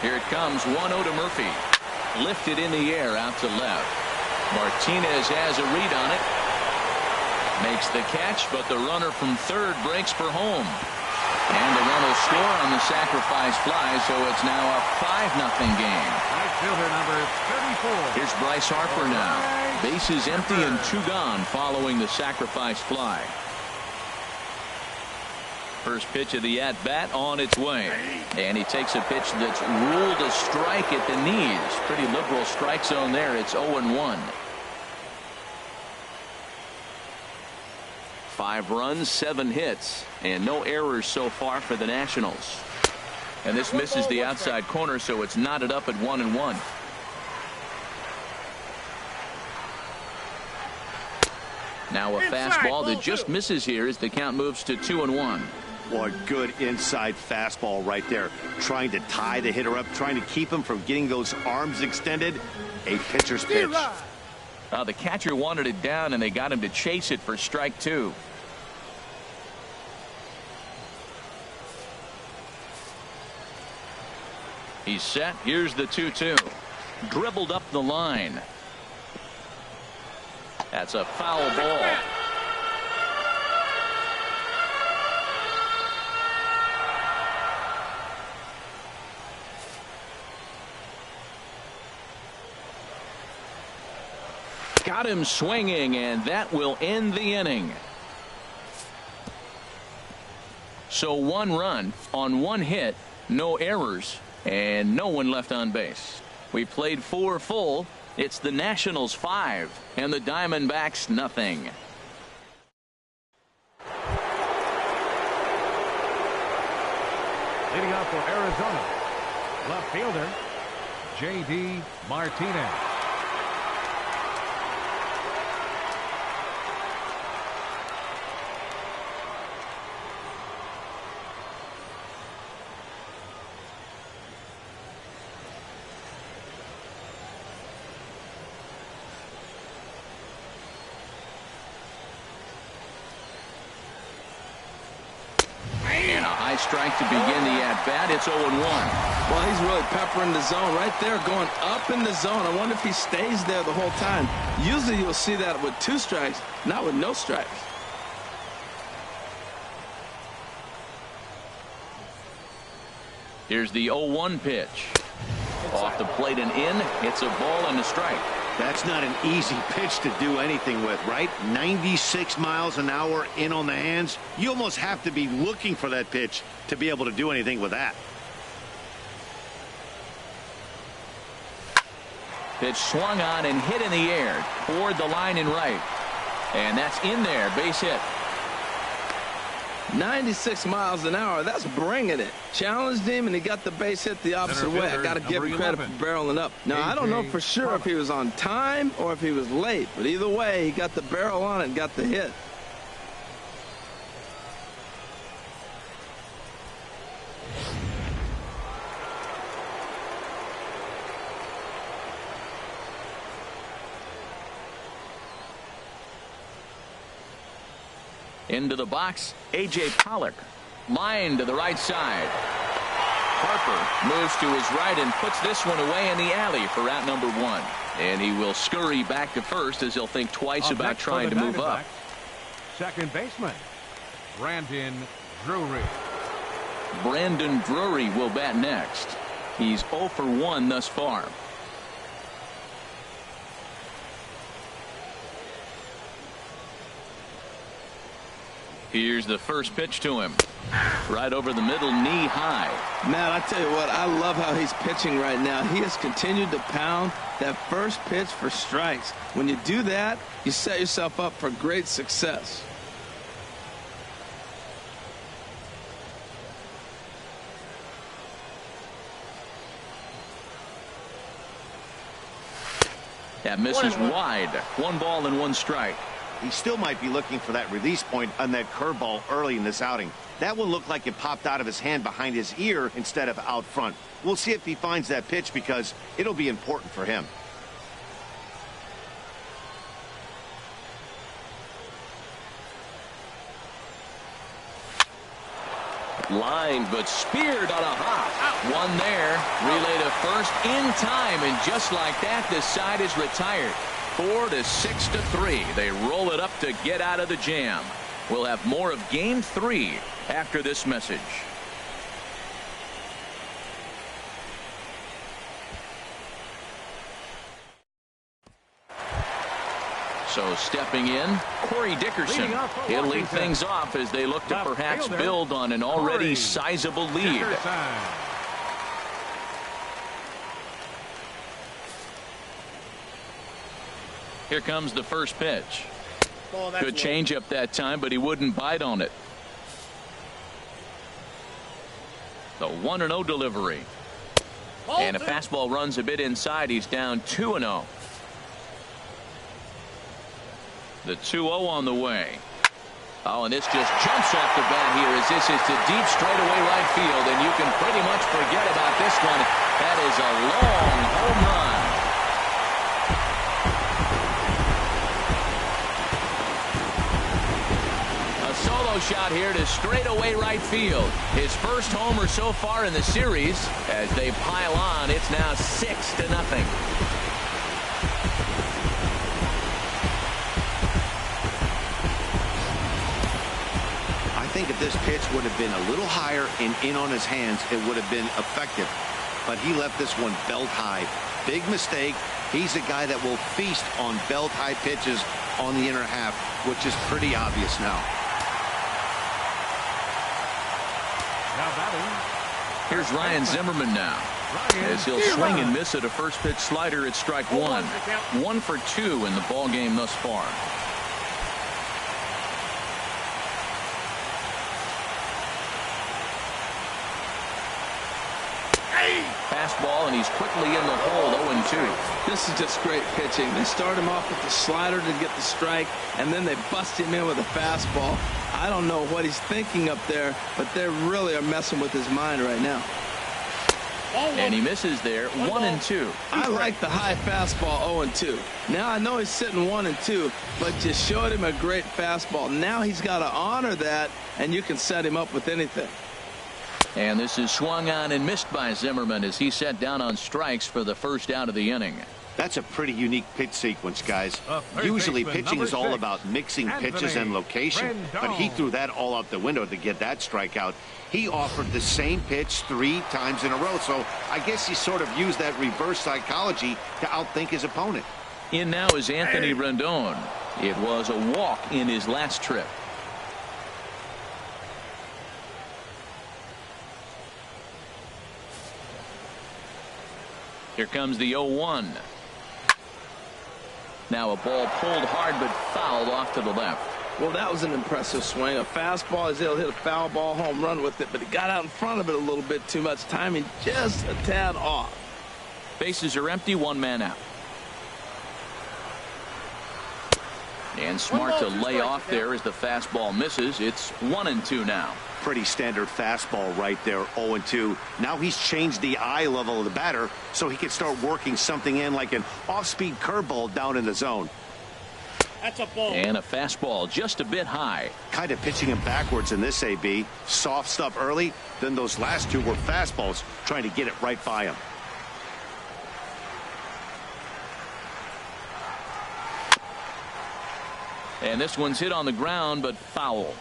Here it comes. 1-0 to Murphy. Lifted in the air out to left. Martinez has a read on it. Makes the catch, but the runner from third breaks for home. And the run will score on the sacrifice fly, so it's now a 5-0 game. Right fielder number 34. Here's Bryce Harper now. Bases empty and 2 gone following the sacrifice fly. First pitch of the at-bat on its way. And he takes a pitch that's ruled a strike at the knees. Pretty liberal strike zone there. It's 0-1. 5 runs, 7 hits, and no errors so far for the Nationals. And this misses the outside corner, so it's knotted up at 1-1. Now a fastball that just misses here as the count moves to 2-1. Boy, good inside fastball right there. Trying to tie the hitter up, trying to keep him from getting those arms extended. A pitcher's pitch. The catcher wanted it down, and they got him to chase it for strike 2. He's set. Here's the 2-2. Dribbled up the line. That's a foul ball. Got him swinging, and that will end the inning. So 1 run on 1 hit, no errors, and no one left on base. We played 4 full. It's the Nationals 5 and the Diamondbacks nothing. Leading off for Arizona, left fielder J.D. Martinez. Strike to begin the at-bat. It's 0-1. Well, he's really peppering the zone right there, going up in the zone. I wonder if he stays there the whole time. Usually you'll see that with 2 strikes, not with no strikes. Here's the 0-1 pitch. Off the plate and in. It's a ball and a strike. That's not an easy pitch to do anything with, right? 96 miles an hour in on the hands. You almost have to be looking for that pitch to be able to do anything with that. Pitch swung on and hit in the air toward the line and right. And that's in there. Base hit. 96 miles an hour. That's bringing it. Challenged him, and he got the base hit the opposite way. I got to give him credit for barreling up. Now, I don't know for sure if he was on time or if he was late, but either way, he got the barrel on it and got the hit. Into the box, A.J. Pollock. Line to the right side. Harper moves to his right and puts this one away in the alley for out number 1. And he will scurry back to first as he'll think twice about trying to move up. Second baseman, Brandon Drury. Brandon Drury will bat next. He's 0 for 1 thus far. Here's the first pitch to him. Right over the middle, knee high. Matt, I tell you what, I love how he's pitching right now. He has continued to pound that first pitch for strikes. When you do that, you set yourself up for great success. That misses wide. 1 ball and 1 strike. He still might be looking for that release point on that curveball early in this outing. That one looked like it popped out of his hand behind his ear instead of out front. We'll see if he finds that pitch because it'll be important for him. Line, but speared on a hop. One there. Relay to first in time, and just like that, the side is retired. 4 to 6 to 3. They roll it up to get out of the jam. We'll have more of Game 3 after this message. So stepping in, Corey Dickerson. He'll lead things off as they look to perhaps build on an already sizable lead. Here comes the first pitch. Good changeup that time, but he wouldn't bite on it. The 1-0 delivery. And a fastball runs a bit inside. He's down 2-0. The 2-0 on the way. Oh, and this just jumps off the bat here as this is to deep straightaway right field, and you can pretty much forget about this one. That is a long home run. A solo shot here to straightaway right field. His first homer so far in the series. As they pile on, it's now 6-0. I think if this pitch would have been a little higher and in on his hands, it would have been effective. But he left this one belt high. Big mistake. He's a guy that will feast on belt high pitches on the inner half, which is pretty obvious now. Here's Ryan Zimmerman now. As he'll swing and miss at a first pitch slider at strike 1. 1 for 2 in the ball game thus far. Fastball, and he's quickly in the hole. 0-2. This is just great pitching. They start him off with the slider to get the strike, and then they bust him in with a fastball. I don't know what he's thinking up there, but they really are messing with his mind right now. And he misses there. 1-2. I like the high fastball. 0-2. Now I know he's sitting 1-2, but you showed him a great fastball. Now he's got to honor that, and you can set him up with anything. And this is swung on and missed by Zimmerman as he set down on strikes for the first out of the inning. That's a pretty unique pitch sequence, guys. Usually pitching is all about mixing pitches and location, but he threw that all out the window to get that strikeout. He offered the same pitch 3 times in a row, so I guess he sort of used that reverse psychology to outthink his opponent. In now is Anthony Rendon. It was a walk in his last trip. Here comes the 0-1. Now a ball pulled hard but fouled off to the left. Well, that was an impressive swing. A fastball, as he'll hit a foul ball home run with it, but he got out in front of it a little bit too much. Timing just a tad off. Bases are empty, 1 man out. And smart to lay off there as the fastball misses. It's 1-2 now. Pretty standard fastball right there, 0-2. Now he's changed the eye level of the batter so he can start working something in like an off-speed curveball down in the zone. That's a ball. And a fastball just a bit high. Kind of pitching him backwards in this, AB. Soft stuff early, then those last two were fastballs, trying to get it right by him. And this one's hit on the ground, but foul.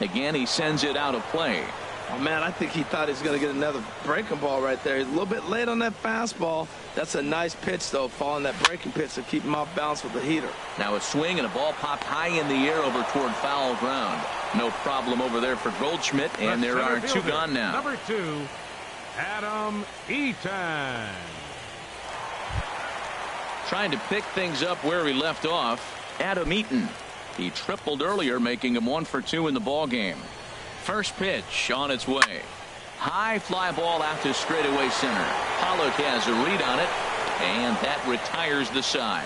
Again, he sends it out of play. Oh, man, I think he thought he was going to get another breaking ball right there. He's a little bit late on that fastball. That's a nice pitch, though, following that breaking pitch to keep him off balance with the heater. Now a swing and a ball popped high in the air over toward foul ground. No problem over there for Goldschmidt, and there are two gone now. Number 2, Adam Eaton. Trying to pick things up where he left off, Adam Eaton. He tripled earlier, making him 1 for 2 in the ball game. First pitch on its way. High fly ball out to straightaway center. Pollock has a read on it, and that retires the side.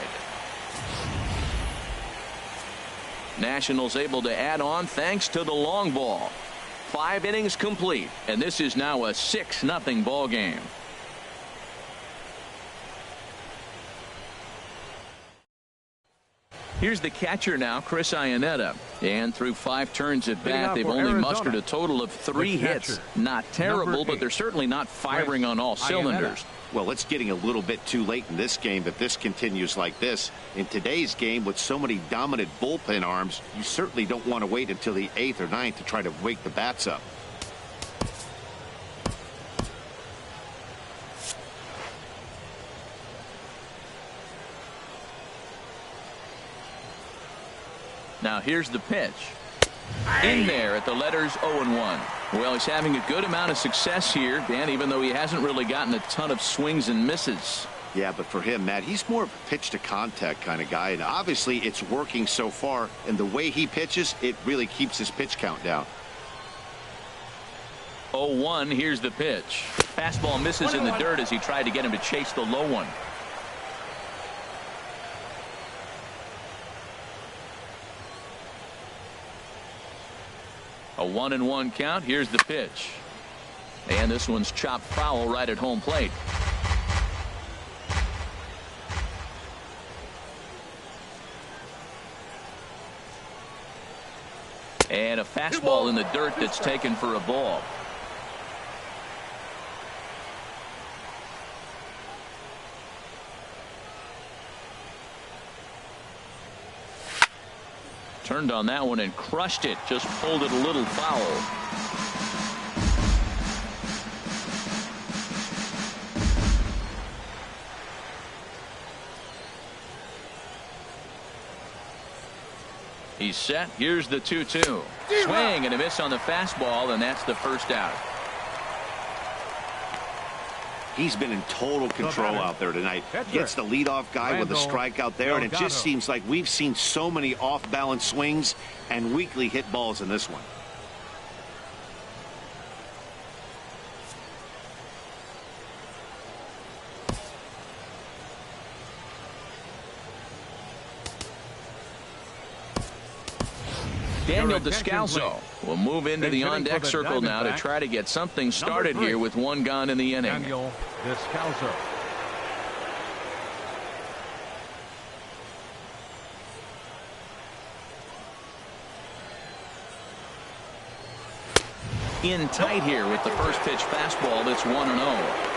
Nationals able to add on thanks to the long ball. 5 innings complete, and this is now a 6-0 ball game. Here's the catcher now, Chris Iannetta. And through 5 turns at bat, they've only mustered a total of 3 hits. Not terrible, but they're certainly not firing on all cylinders. Well, it's getting a little bit too late in this game if this continues like this. In today's game, with so many dominant bullpen arms, you certainly don't want to wait until the 8th or 9th to try to wake the bats up. Now here's the pitch. In there at the letters 0-1. Well, he's having a good amount of success here, Dan, even though he hasn't really gotten a ton of swings and misses. Yeah, but for him, Matt, he's more of a pitch to contact kind of guy, and obviously it's working so far, and the way he pitches, it really keeps his pitch count down. 0-1, here's the pitch. Fastball misses in the dirt as he tried to get him to chase the low one. A 1-1 count. Here's the pitch. And this one's chopped foul right at home plate. And a fastball in the dirt that's taken for a ball. Turned on that one and crushed it. Just pulled it a little foul. He's set. Here's the 2-2. Swing and a miss on the fastball, and that's the first out. He's been in total control out there tonight. Gets the leadoff guy with a strikeout there, and it just seems like we've seen so many off-balance swings and weakly hit balls in this one. Daniel Descalso will move into the on-deck circle now to try to get something started here with 1 gone in the inning. Daniel Descalso. In tight here with the first pitch fastball. That's 1-0.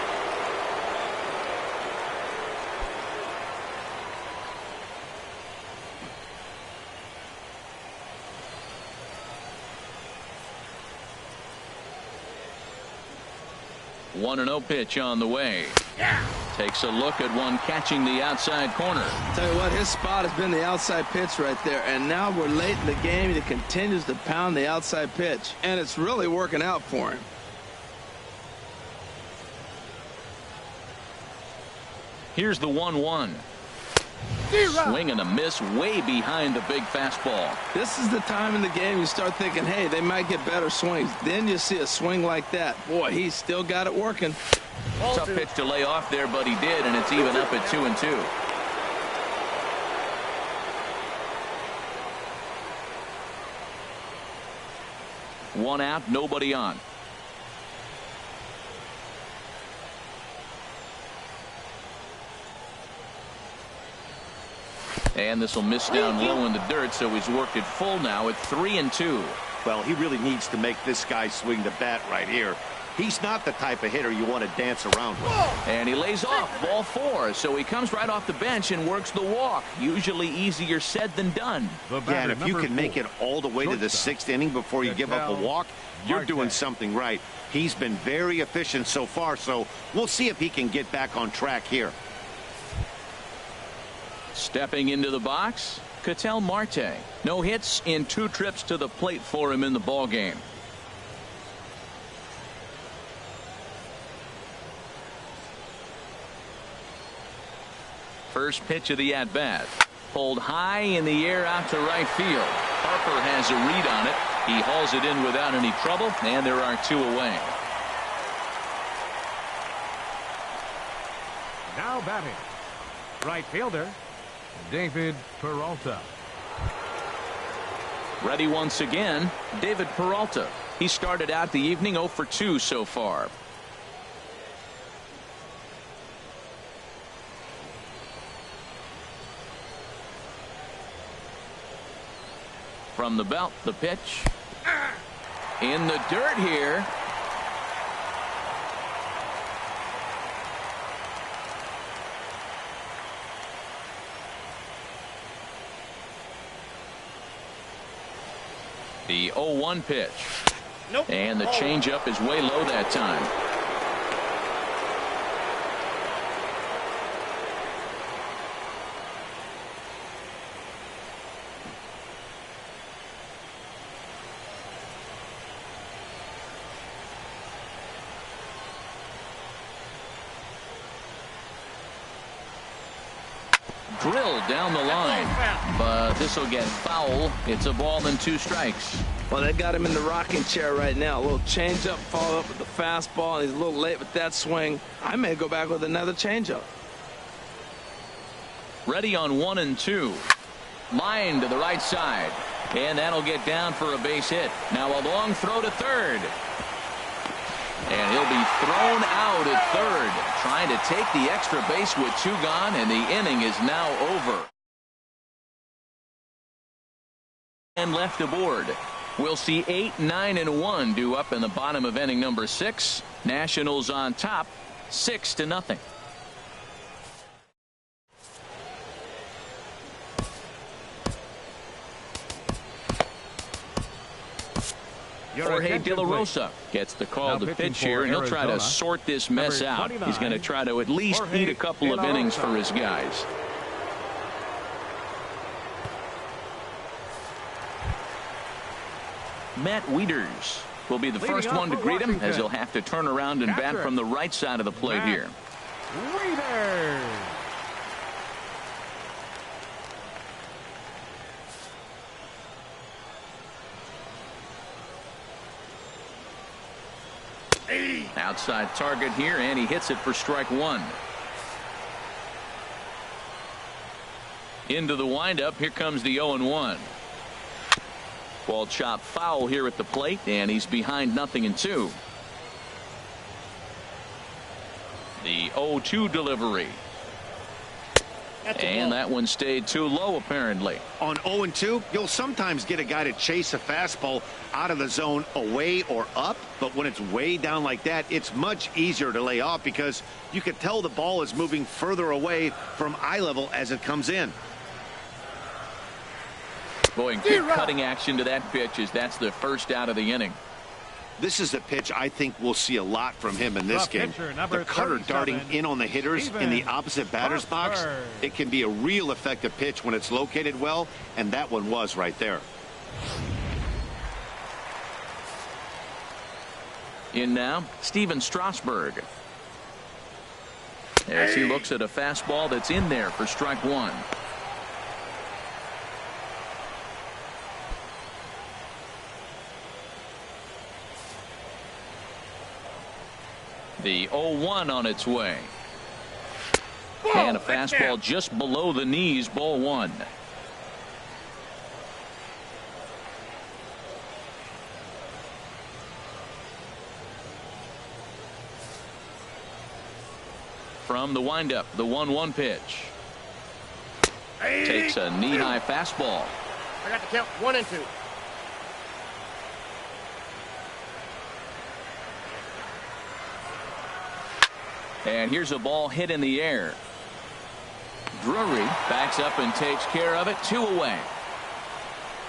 One 1-0 pitch on the way. Takes a look at one catching the outside corner. Tell you what, his spot has been the outside pitch right there, and now we're late in the game. He continues to pound the outside pitch, and it's really working out for him. Here's the 1-1. Swing and a miss way behind the big fastball. This is the time in the game you start thinking, hey, they might get better swings. Then you see a swing like that. Boy, he's still got it working. Tough pitch to lay off there, but he did, and it's even up at 2-2. 1 out, nobody on. And this will miss down low in the dirt, so he's worked it full now at 3-2. Well, he really needs to make this guy swing the bat right here. He's not the type of hitter you want to dance around with. And he lays off ball 4, so he comes right off the bench and works the walk. Usually easier said than done. Yeah, and if you can make it all the way to the 6th inning before you give up a walk, you're doing something right. He's been very efficient so far, so we'll see if he can get back on track here. Stepping into the box, Ketel Marte. No hits in 2 trips to the plate for him in the ballgame. First pitch of the at-bat. Pulled high in the air out to right field. Harper has a read on it. He hauls it in without any trouble, and there are 2 away. Now batting, right fielder, David Peralta. Ready once again, David Peralta. He started out the evening 0 for 2 so far. From the belt, the pitch. In the dirt here. The 0-1 pitch. Nope. And the changeup is way low that time. Drilled down the line, but this will get foul. It's a ball and 2 strikes. Well, they got him in the rocking chair right now. A little changeup, followed up with the fastball, and he's a little late with that swing. I may go back with another changeup. Ready on 1-2. Line to the right side, and that'll get down for a base hit. Now a long throw to third. And he'll be thrown out at third, trying to take the extra base with 2 gone, and the inning is now over. And left aboard. We'll see 8, 9, and 1 due up in the bottom of inning number 6. Nationals on top, 6-0. Jorge De La Rosa gets the call to pitch here, and he'll try to sort this mess out. He's going to try to at least eat a couple of innings for his guys. Matt Wieters will be the first one to greet him, as he'll have to turn around and bat from the right side of the plate here. Wieters. Outside target here, and he hits it for strike 1. Into the windup, here comes the 0-1. Ball chopped foul here at the plate, and he's behind 0-2. The 0-2 delivery. And that one stayed too low, apparently. On 0-2, you'll sometimes get a guy to chase a fastball out of the zone away or up, but when it's way down like that, it's much easier to lay off because you can tell the ball is moving further away from eye level as it comes in. Boy, good cutting action to that pitch, as that's the first out of the inning. This is a pitch I think we'll see a lot from him in this game. The cutter darting in on the hitters in the opposite batter's box. It can be a real effective pitch when it's located well, and that one was right there. In now, Steven Strasburg. As he looks at a fastball that's in there for strike 1. The 0-1 on its way. And a fastball just below the knees, ball 1. From the windup, the 1-1 pitch. Takes a knee-high fastball. I got the count 1 and 2. And here's a ball hit in the air. Drury backs up and takes care of it. 2 away.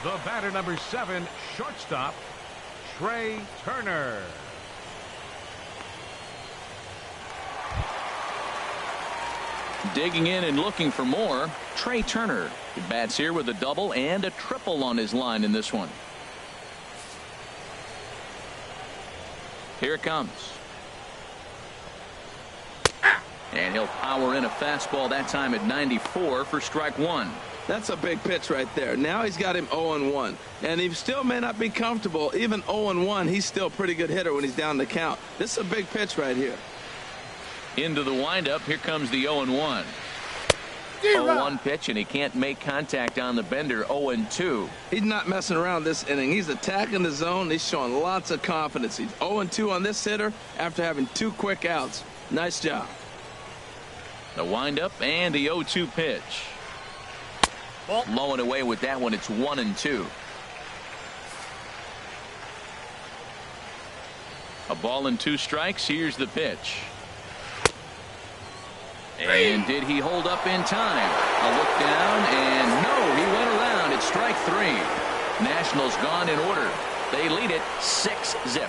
The batter, number 7, shortstop, Trey Turner. Digging in and looking for more, Trey Turner. He bats here with a double and a triple on his line in this one. Here it comes. And he'll power in a fastball that time at 94 for strike 1. That's a big pitch right there. Now he's got him 0-1. And he still may not be comfortable. Even 0-1, he's still a pretty good hitter when he's down the count. This is a big pitch right here. Into the windup. Here comes the 0-1. 0-1 pitch, and he can't make contact on the bender. 0-2. He's not messing around this inning. He's attacking the zone. He's showing lots of confidence. He's 0-2 on this hitter after having 2 quick outs. Nice job. The windup and the 0-2 pitch. Low and away with that one. It's 1-2. A ball and 2 strikes. Here's the pitch. And did he hold up in time? A look down, and no, he went around. It's strike 3. Nationals gone in order. They lead it 6-0.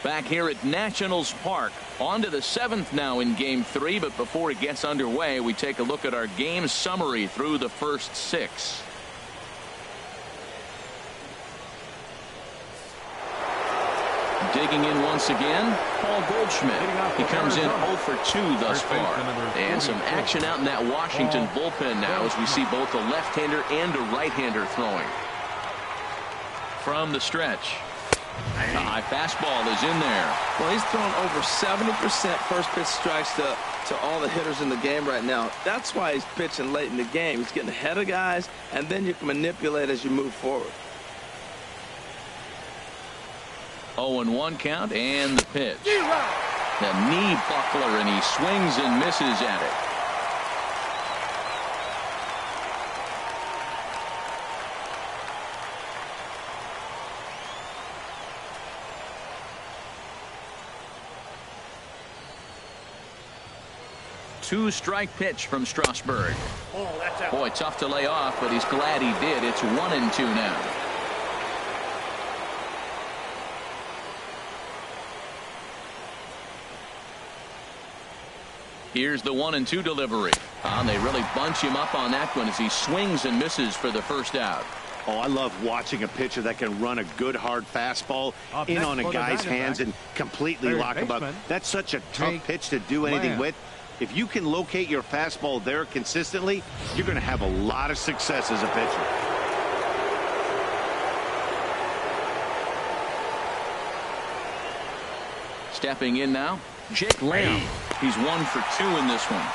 Back here at Nationals Park. On to the 7th now in Game 3, but before it gets underway, we take a look at our game summary through the first 6. Digging in once again, Paul Goldschmidt. He comes in 0 for 2 thus far. And some action out in that Washington bullpen now as we see both a left-hander and a right-hander throwing. From the stretch. The high fastball is in there. Well, he's throwing over 70% first pitch strikes to all the hitters in the game right now. That's why he's pitching late in the game. He's getting ahead of guys, and then you can manipulate as you move forward. 0-1 count and the pitch. The knee buckler, and he swings and misses at it. Two-strike pitch from Strasburg. Oh, that's out. Boy, tough to lay off, but he's glad he did. It's 1-2 now. Here's the 1-2 delivery. They really bunch him up on that one as he swings and misses for the first out. Oh, I love watching a pitcher that can run a good hard fastball in on a guy's hands and completely lock him up. That's such a tough pitch to do anything with. If you can locate your fastball there consistently, you're going to have a lot of success as a pitcher. Stepping in now, Jake Lamb. He's 1 for 2 in this one.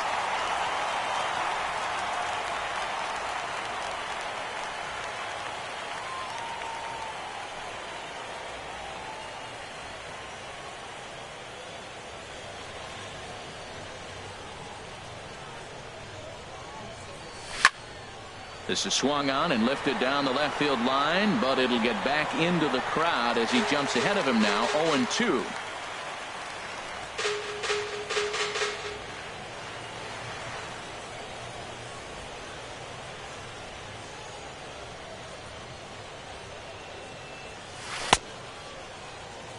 This is swung on and lifted down the left field line, but it'll get back into the crowd as he jumps ahead of him now. 0-2.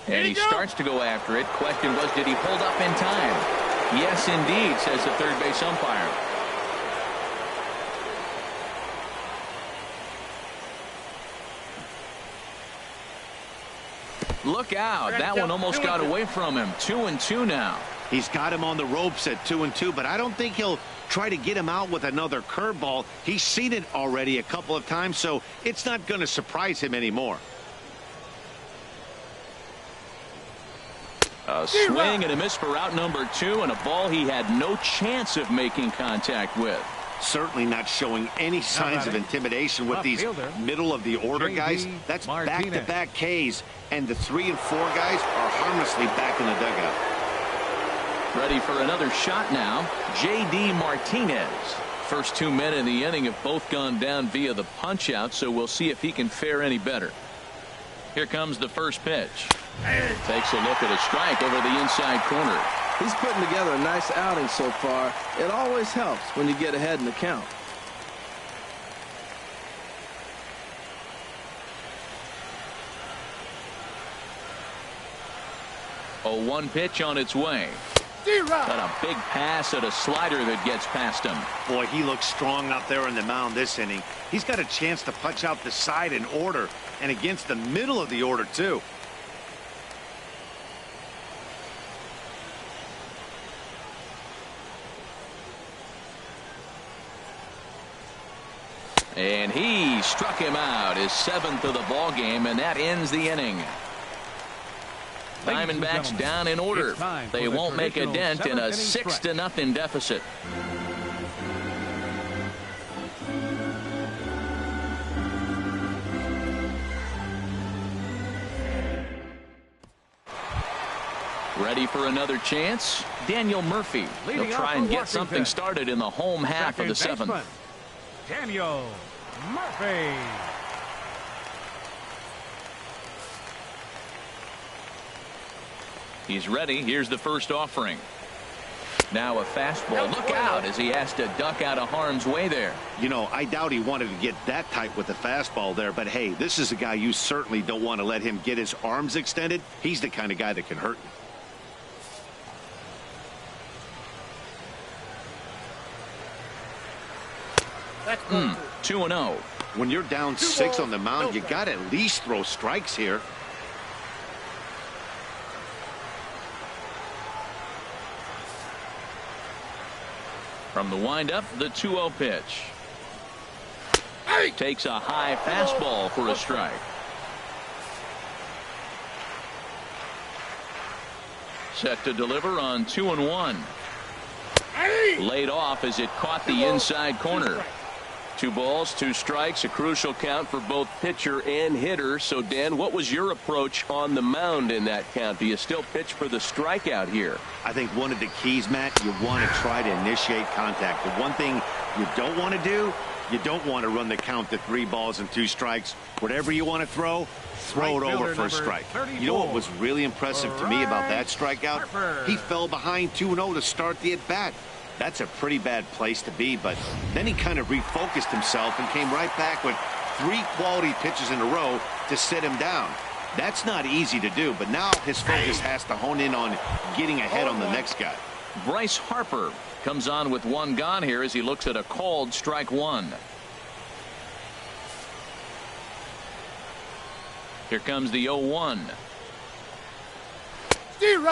And he starts to go after it. Question was, did he hold up in time? Yes, indeed, says the third base umpire. Look out. That one almost got away from him. 2-2 now. He's got him on the ropes at 2-2, but I don't think he'll try to get him out with another curveball. He's seen it already a couple of times, so it's not going to surprise him anymore. A swing and a miss for out number 2, and a ball he had no chance of making contact with. Certainly not showing any signs of intimidation with these middle-of-the-order guys. That's back-to-back Ks, and the 3 and 4 guys are harmlessly back in the dugout. Ready for another shot now, J.D. Martinez. First 2 men in the inning have both gone down via the punch-out, so we'll see if he can fare any better. Here comes the first pitch. Takes a look at a strike over the inside corner. He's putting together a nice outing so far. It always helps when you get ahead in the count. A 1 pitch on its way. And a big pass at a slider that gets past him. Boy, he looks strong out there on the mound this inning. He's got a chance to punch out the side in order, and against the middle of the order, too. And he struck him out, his 7th of the ball game, and that ends the inning. Diamondbacks down in order. They won't make a dent in a 6-0 deficit. Ready for another chance? Daniel Murphy. He'll try and get something started in the home half of the 7th. Daniel Murphy. He's ready. Here's the first offering. Now a fastball. Look out as he has to duck out of harm's way there. You know, I doubt he wanted to get that tight with the fastball there, but hey, this is a guy you certainly don't want to let him get his arms extended. He's the kind of guy that can hurt you. 2-0. When you're down 6 on the mound, you got to at least throw strikes here. From the windup, the 2-0 pitch. Takes a high fastball for a strike. Set to deliver on 2-1. Laid off as it caught the inside corner. 2 balls, 2 strikes, a crucial count for both pitcher and hitter. So, Dan, what was your approach on the mound in that count? Do you still pitch for the strikeout here? I think one of the keys, Matt, you want to try to initiate contact. The one thing you don't want to do, you don't want to run the count to 3 balls and 2 strikes. Whatever you want to throw it over for a strike. You know what was really impressive to me about that strikeout? He fell behind 2-0 to start the at-bat. That's a pretty bad place to be, but then he kind of refocused himself and came right back with 3 quality pitches in a row to sit him down. That's not easy to do, but now his focus has to hone in on getting ahead on the next guy. Bryce Harper comes on with 1 gone here as he looks at a called strike 1. Here comes the 0-1.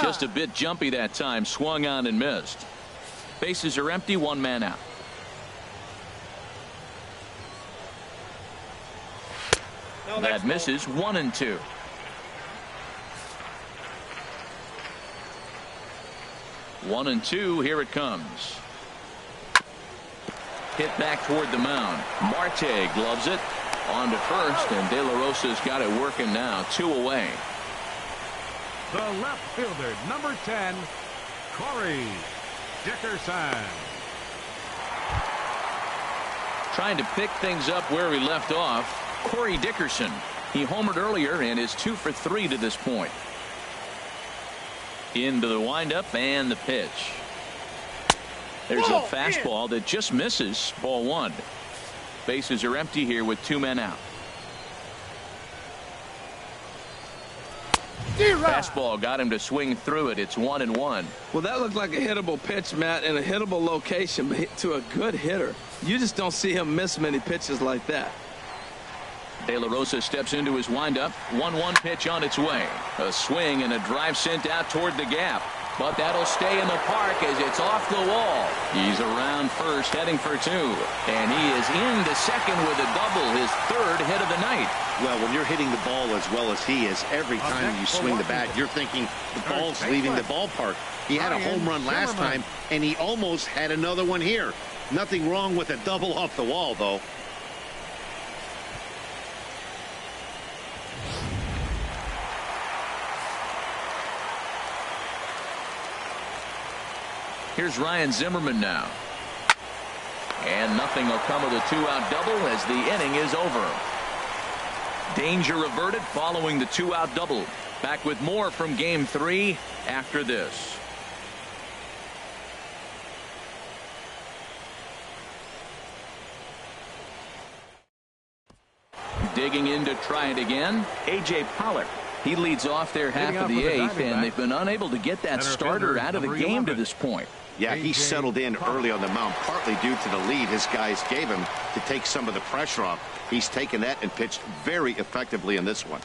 Just a bit jumpy that time, swung on and missed. Bases are empty, 1 man out. That misses, 1-2. One and two, here it comes. Hit back toward the mound. Marte gloves it on to first, and De La Rosa's got it working now. 2 away. The left fielder, number 10, Corey Dickerson. Trying to pick things up where he left off. Corey Dickerson. He homered earlier and is 2 for 3 to this point. Into the windup and the pitch. There's a fastball that just misses. Ball 1. Bases are empty here with 2 men out. Fastball got him to swing through it. It's 1-1. Well, that looked like a hittable pitch, Matt, in a hittable location, but hit to a good hitter. You just don't see him miss many pitches like that. De La Rosa steps into his windup. 1-1 pitch on its way. A swing and a drive sent out toward the gap. But that'll stay in the park as it's off the wall. He's around first, heading for 2. And he is into second with a double, his 3rd hit of the night. Well, when you're hitting the ball as well as he is, every time you swing the bat, you're thinking the ball's leaving the ballpark. He had a home run last time, and he almost had another one here. Nothing wrong with a double off the wall, though. Here's Ryan Zimmerman now. And nothing will come of the two-out double as the inning is over. Danger averted following the two-out double. Back with more from Game 3 after this. Digging in to try it again, A.J. Pollock. He leads off their half of the eighth, and they've been unable to get that starter out of the game to this point. Yeah, he settled in early on the mound, partly due to the lead his guys gave him to take some of the pressure off. He's taken that and pitched very effectively in this one.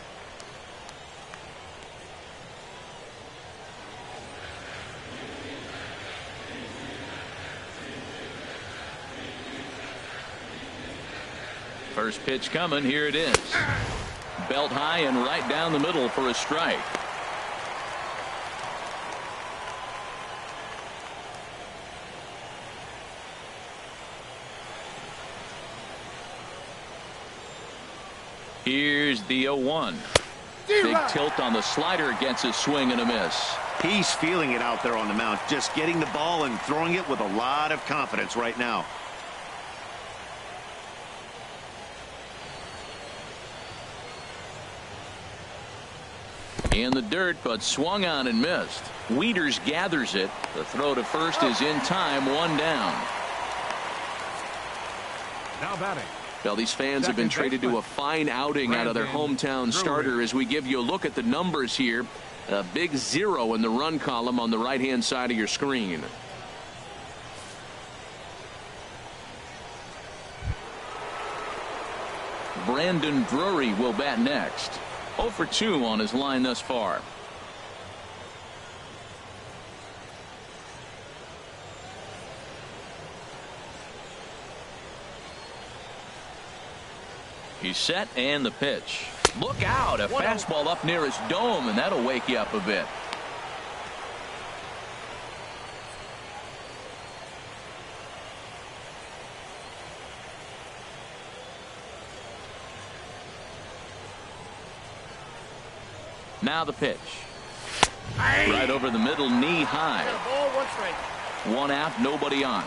First pitch coming. Here it is. Belt high and right down the middle for a strike. Here's the 0-1. Big tilt on the slider, gets a swing and a miss. He's feeling it out there on the mound, just getting the ball and throwing it with a lot of confidence right now. In the dirt, but swung on and missed. Wieters gathers it. The throw to first is in time, one down. Now batting. Well, these fans have been treated to a fine outing out of their hometown starter as we give you a look at the numbers here. A big 0 in the run column on the right-hand side of your screen. Brandon Drury will bat next. 0 for 2 on his line thus far. He's set, and the pitch. Look out, a fastball up near his dome, and that'll wake you up a bit. Now the pitch. Right over the middle, knee high. Ball, one strike. One out, nobody on.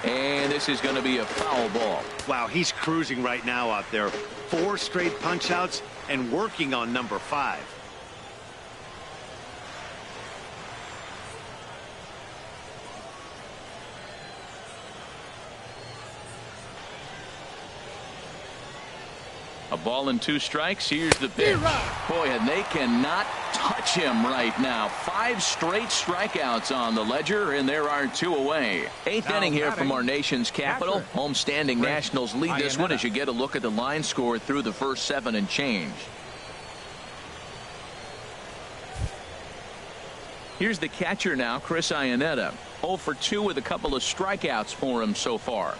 And this is going to be a foul ball. Wow, he's cruising right now out there. 4 straight punch outs and working on number 5. A ball and 2 strikes. Here's the pitch. Boy, and they cannot touch him right now. 5 straight strikeouts on the ledger, and there are 2 away. 8th inning here from our nation's capital. Homestanding Nationals lead this one as you get a look at the line score through the first 7 and change. Here's the catcher now, Chris Iannetta. 0 for 2 with a couple of strikeouts for him so far.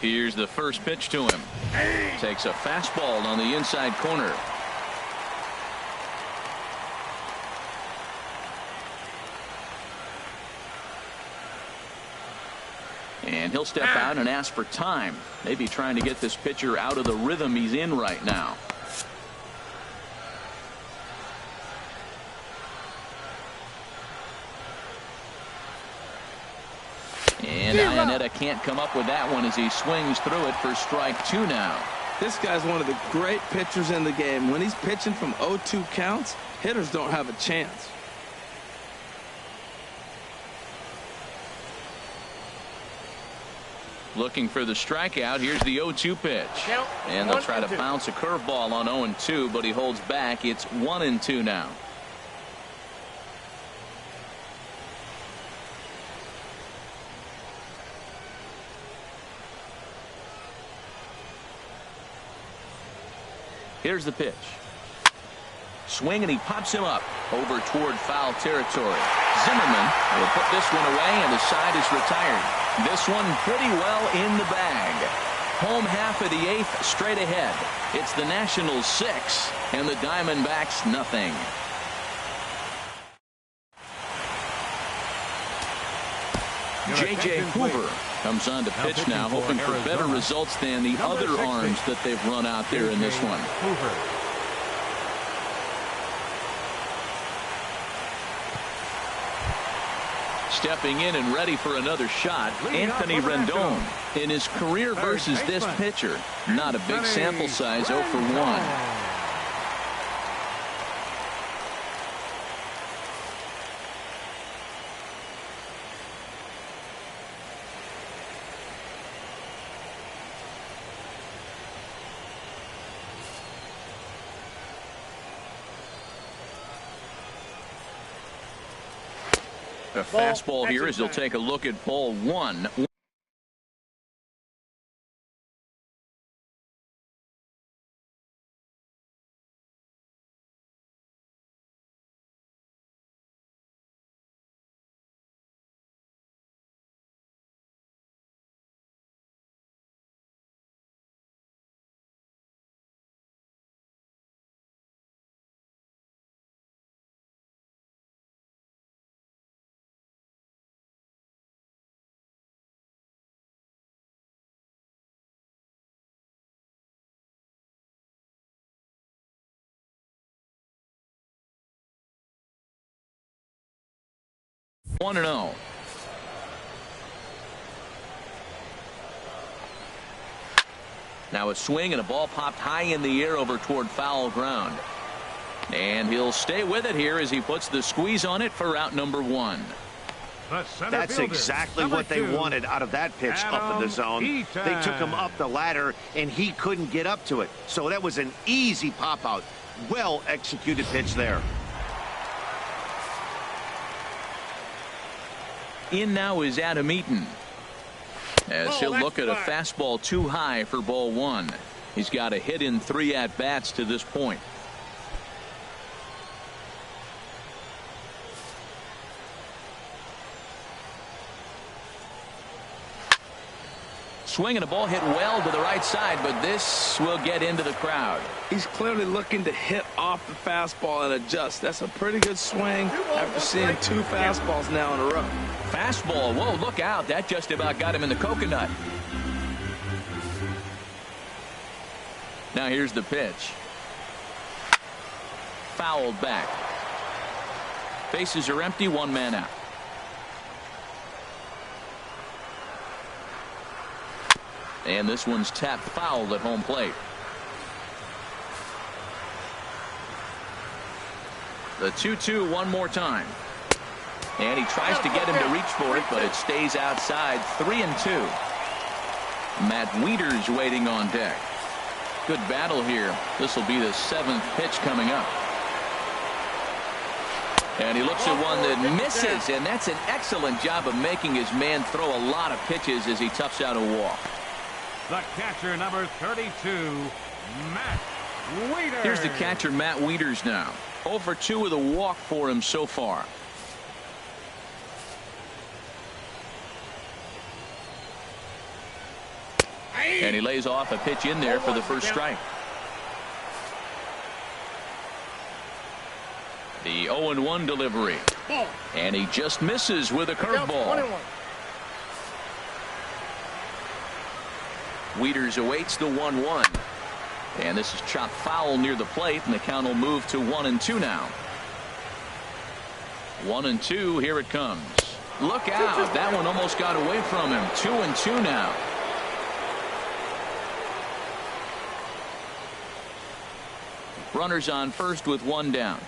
Here's the first pitch to him. Takes a fastball on the inside corner. And he'll step out and ask for time. Maybe trying to get this pitcher out of the rhythm he's in right now. And Iannetta can't come up with that one as he swings through it for strike 2 now. This guy's one of the great pitchers in the game. When he's pitching from 0-2 counts, hitters don't have a chance. Looking for the strikeout. Here's the 0-2 pitch. And they'll try to bounce a curveball on 0-2, but he holds back. It's 1-2 now. Here's the pitch. Swing, and he pops him up over toward foul territory. Zimmerman will put this one away, and the side is retired. This one pretty well in the bag. Home half of the 8th straight ahead. It's the Nationals 6 and the Diamondbacks nothing. J.J. Hoover comes on to pitch now, hoping for better results than the other arms that they've run out there in this one. Stepping in and ready for another shot, Anthony Rendon. In his career versus this pitcher, not a big sample size, 0 for 1. A fastball here as he'll take a look at ball 1. One and 0. Now a swing and a ball popped high in the air over toward foul ground. And he'll stay with it here as he puts the squeeze on it for out number 1. That's exactly what they wanted out of that pitch up in the zone. They took him up the ladder and he couldn't get up to it. So that was an easy pop out. Well executed pitch there. In now is Adam Eaton, as he'll look at a fastball too high for ball 1. He's got a hit in 3 at-bats to this point. Swing and a ball hit well to the right side, but this will get into the crowd. He's clearly looking to hit off the fastball and adjust. That's a pretty good swing after seeing 2 fastballs now in a row. Fastball. Whoa, look out. That just about got him in the coconut. Now here's the pitch. Fouled back. Bases are empty, 1 man out. And this one's tapped foul at home plate. The 2-2 one more time. And he tries to get him to reach for it, but it stays outside. 3-2. Matt Wieters waiting on deck. Good battle here. This will be the 7th pitch coming up. And he looks at one that misses, and that's an excellent job of making his man throw a lot of pitches as he toughs out a walk. The catcher, number 32, Matt Wieters. Here's the catcher, Matt Wieters now. 0 for 2 with a walk for him so far. And he lays off a pitch in there for the first strike. The 0-1 delivery. And he just misses with a curveball. Wieters awaits the 1-1. And this is chopped foul near the plate, and the count will move to 1-2 now. 1-2, here it comes. Look out, that one almost got away from him. 2-2 now. Runners on first with 1 down.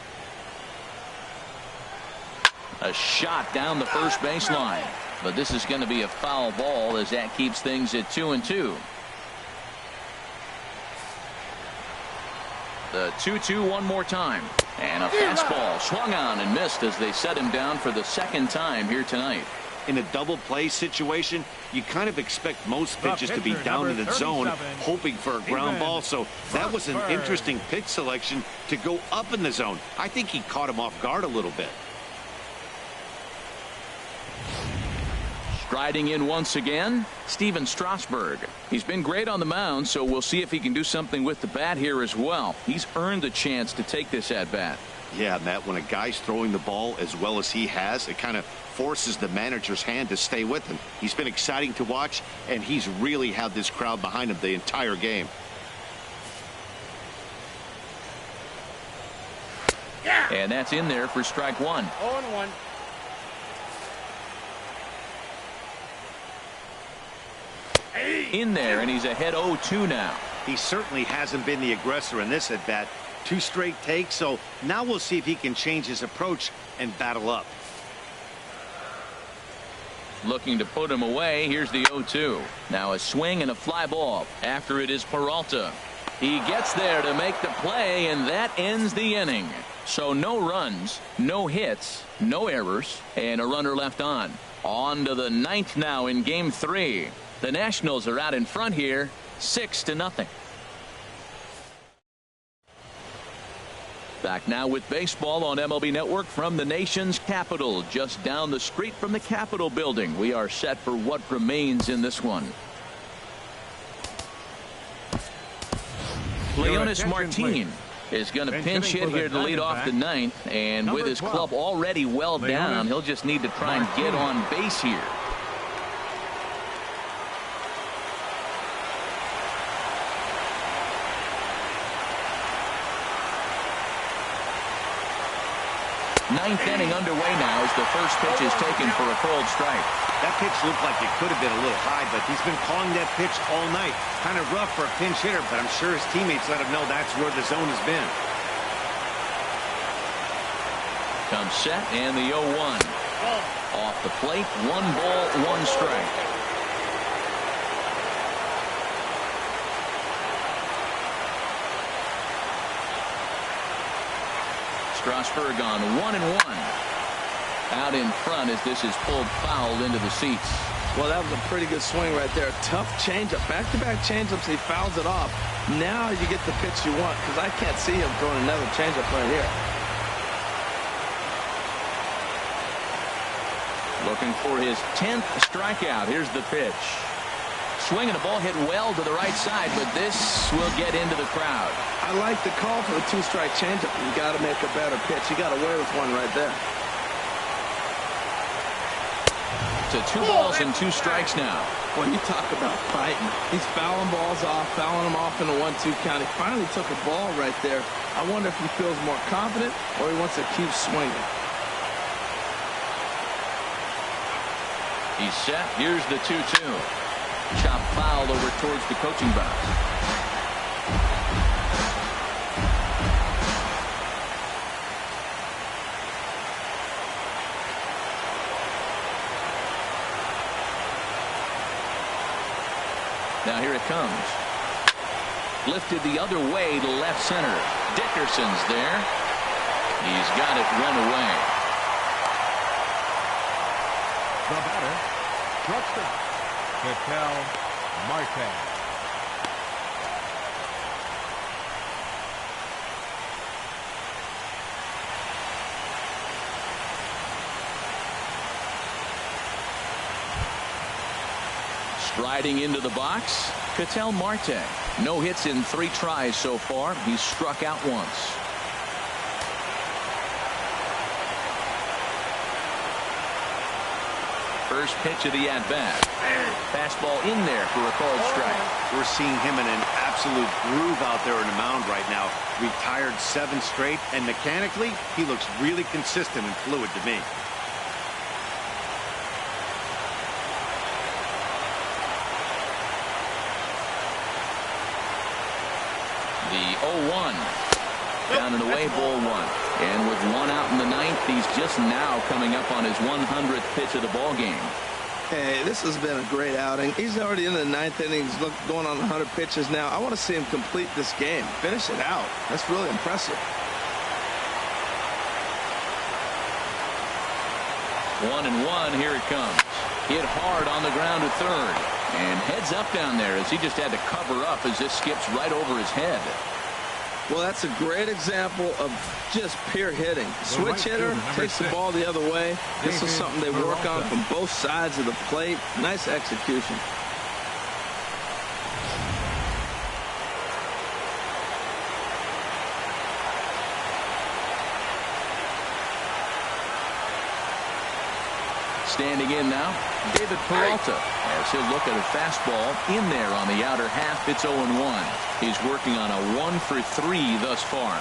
A shot down the first baseline, but this is going to be a foul ball as that keeps things at 2-2. The 2-2 one more time, and a fastball swung on and missed as they set him down for the 2nd time here tonight. In a double play situation, you kind of expect most pitches to be down in the zone, hoping for a ground ball. So that was an interesting pitch selection to go up in the zone. I think he caught him off guard a little bit. Striding in once again, Steven Strasburg. He's been great on the mound, so we'll see if he can do something with the bat here as well. He's earned a chance to take this at bat. Yeah, Matt, when a guy's throwing the ball as well as he has, it kind of forces the manager's hand to stay with him. He's been exciting to watch, and he's really had this crowd behind him the entire game. Yeah. And that's in there for strike one. 0-1. In there, and he's ahead 0-2 now. He certainly hasn't been the aggressor in this at bat. 2 straight takes, so now we'll see if he can change his approach and battle up. Looking to put him away. Here's the 0-2. Now a swing and a fly ball. After it is Peralta. He gets there to make the play, and that ends the inning. So no runs, no hits, no errors, and a runner left on. On to the 9th now in game 3. The Nationals are out in front here, 6-0. Back now with baseball on MLB Network from the nation's capital, just down the street from the Capitol building. We are set for what remains in this one. Leonis Martin is going to pinch hit here to lead off the 9th, and with his club already well down, he'll just need to try and get on base here. Ninth inning underway now as the first pitch is taken for a called strike. That pitch looked like it could have been a little high, but he's been calling that pitch all night. Kind of rough for a pinch hitter, but I'm sure his teammates let him know that's where the zone has been. Comes set and the 0-1. Off the plate, 1 ball, 1 strike. Strasburg on 1-1. Out in front as this is pulled foul into the seats. Well, that was a pretty good swing right there. Tough changeup. Back-to-back changeups. He fouls it off. Now you get the pitch you want, because I can't see him throwing another changeup right here. Looking for his 10th strikeout. Here's the pitch. Swinging, the ball hit well to the right side, but this will get into the crowd. I like the call for the 2-strike changeup. You got to make a better pitch. You got away with one right there. To 2 balls and 2 strikes now. When you talk about fighting, he's fouling balls off, fouling them off in a 1-2 count. He finally took a ball right there. I wonder if he feels more confident or he wants to keep swinging. He's set. Here's the 2-2. Chop foul over towards the coaching box. Now here it comes. Lifted the other way to left center. Dickerson's there. He's got it run away. The batter, shortstop, Ketel Marte. Striding into the box, Ketel Marte. No hits in 3 tries so far. He's struck out once. First pitch of the at-bat. Fastball in there for a called strike. We're seeing him in an absolute groove out there on the mound right now. Retired 7 straight, and mechanically, he looks really consistent and fluid to me. The 0-1. Down and away, ball 1. And with 1 out in the 9th, he's just now coming up on his 100th pitch of the ball game. Hey, this has been a great outing. He's already in the 9th inning. He's going on 100 pitches now. I want to see him complete this game. Finish it out. That's really impressive. 1-1. Here it comes. Hit hard on the ground to third. And heads up down there as he just had to cover up as this skips right over his head. Well, that's a great example of just pure hitting. Switch hitter takes the ball the other way. This is something they work on from both sides of the plate. Nice execution. Standing in now, David Peralta, as he'll look at a fastball in there on the outer half. It's 0-1. He's working on a 1-for-3 thus far.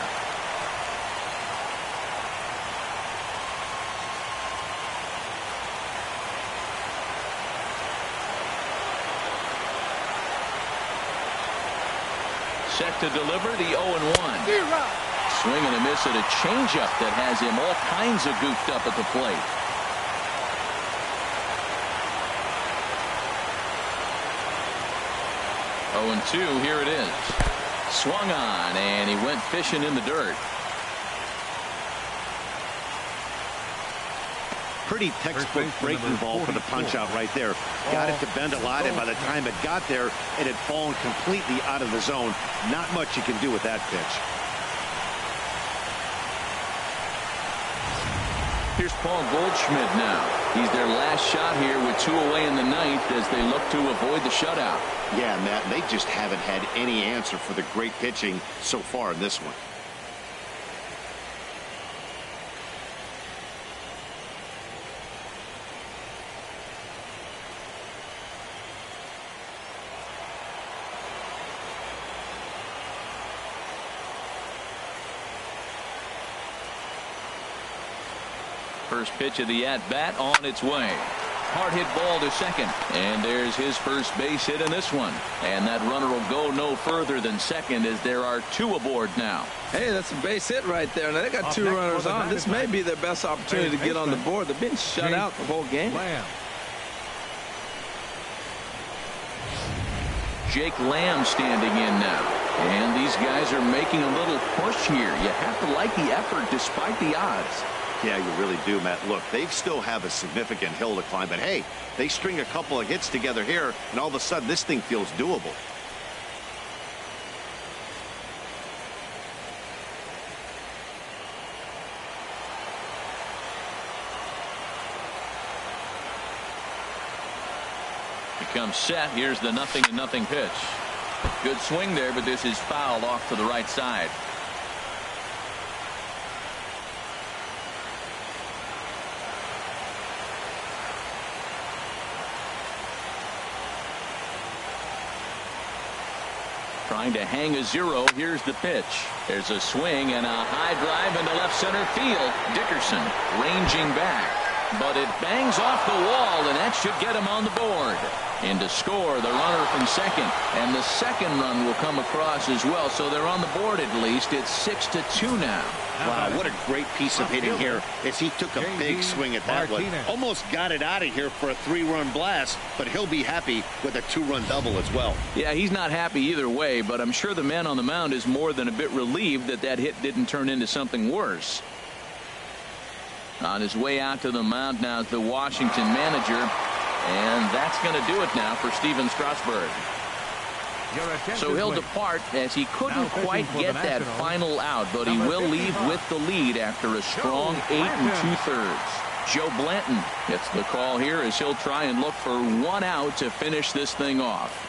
Set to deliver the 0-1. Swing and a miss at a changeup that has him all kinds of goofed up at the plate. 0-2, here it is. Swung on, and he went fishing in the dirt. Pretty textbook breaking ball for the punch out right there. Got it to bend a lot, and by the time it got there, it had fallen completely out of the zone. Not much you can do with that pitch. Here's Paul Goldschmidt now. He's their last shot here with 2 away in the ninth as they look to avoid the shutout. Yeah, Matt, they just haven't had any answer for the great pitching so far in this one. First pitch of the at-bat on its way. Hard hit ball to second. And there's his first base hit in this one. And that runner will go no further than second as there are 2 aboard now. Hey, that's a base hit right there. Now they got 2 runners on. This may be their best opportunity to get on the board. They've been shut out the whole game. Jake Lamb standing in now. And these guys are making a little push here. You have to like the effort despite the odds. Yeah, you really do, Matt. Look, they still have a significant hill to climb, but hey, they string a couple of hits together here, and all of a sudden this thing feels doable. He comes set. Here's the 0-0 pitch. Good swing there, but this is fouled off to the right side. Trying to hang a 0. Here's the pitch. There's a swing and a high drive into left center field. Dickerson ranging back, but it bangs off the wall, and that should get him on the board. And to score, the runner from second, and the second run will come across as well, so they're on the board at least. It's 6-2 now. Wow, what a great piece of hitting here as he took a big swing at that one. Almost got it out of here for a 3-run blast, but he'll be happy with a 2-run double as well. Yeah, he's not happy either way, but I'm sure the man on the mound is more than a bit relieved that that hit didn't turn into something worse. On his way out to the mound now is the Washington manager, and that's going to do it now for Steven Strasburg. So he'll depart as he couldn't quite get that final out, but he will leave with the lead after a strong 8 2/3. Joe Blanton gets the call here as he'll try and look for 1 out to finish this thing off.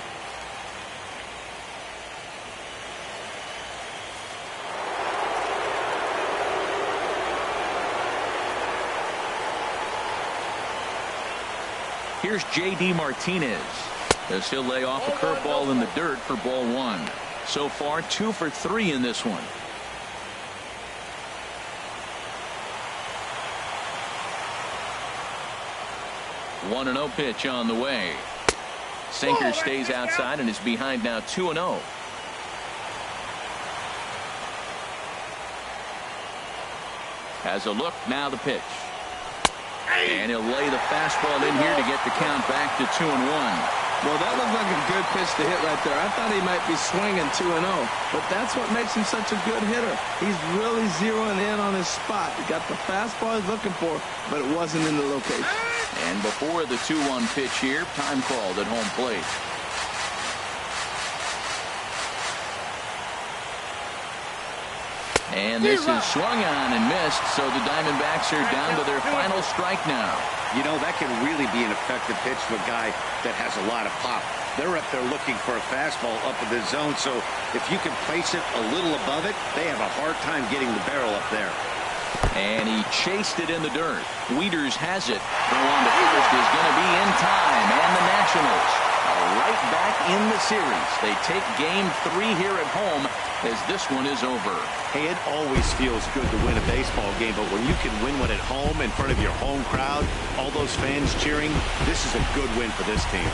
Here's J.D. Martinez as he'll lay off a curveball in the dirt for ball 1. So far 2 for 3 in this one. One 1-0 pitch on the way. Sinker stays outside and is behind now 2-0. Has a look, now the pitch. And he'll lay the fastball in here to get the count back to 2-1. Well, that looked like a good pitch to hit right there. I thought he might be swinging 2-0, but that's what makes him such a good hitter. He's really zeroing in on his spot. He got the fastball he's looking for, but it wasn't in the location. And before the 2-1 pitch here, time called at home plate. And this is swung on and missed, so the Diamondbacks are down to their final strike now. You know, that can really be an effective pitch to a guy that has a lot of pop. They're up there looking for a fastball up in the zone, so if you can place it a little above it, they have a hard time getting the barrel up there. And he chased it in the dirt. Wieters has it. Throw on to first is going to be in time, and the Nationals are right back in the series. They take game 3 here at home as this one is over. Hey, it always feels good to win a baseball game, but when you can win one at home in front of your home crowd, all those fans cheering, this is a good win for this team.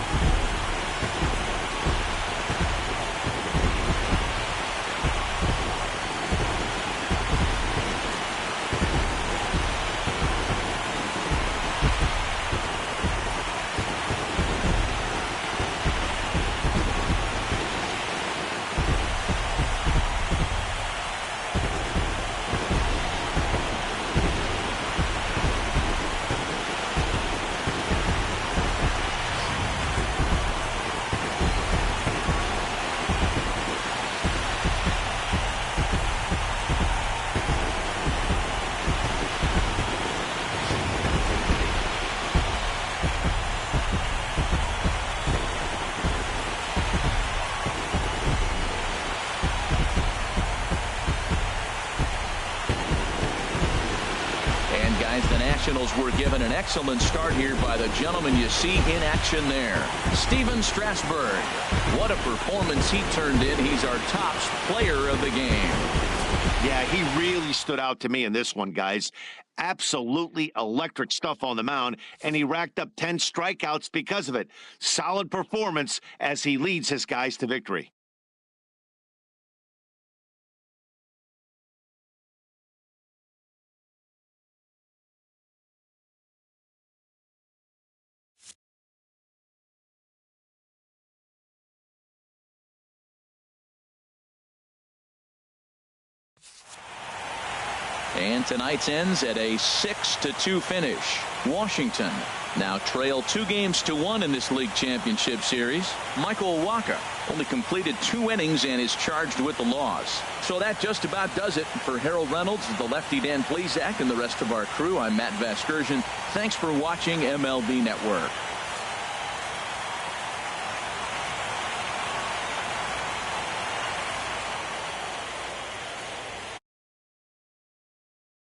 The Nationals were given an excellent start here by the gentleman you see in action there, Steven Strasburg. What a performance he turned in. He's our top player of the game. Yeah, he really stood out to me in this one, guys. Absolutely electric stuff on the mound, and he racked up 10 strikeouts because of it. Solid performance as he leads his guys to victory. And tonight's ends at a 6-2 finish. Washington now trail 2-1 in this league championship series. Michael Wacha only completed 2 innings and is charged with the loss. So that just about does it. For Harold Reynolds, the lefty Dan Plesac, and the rest of our crew, I'm Matt Vasgersian. Thanks for watching MLB Network.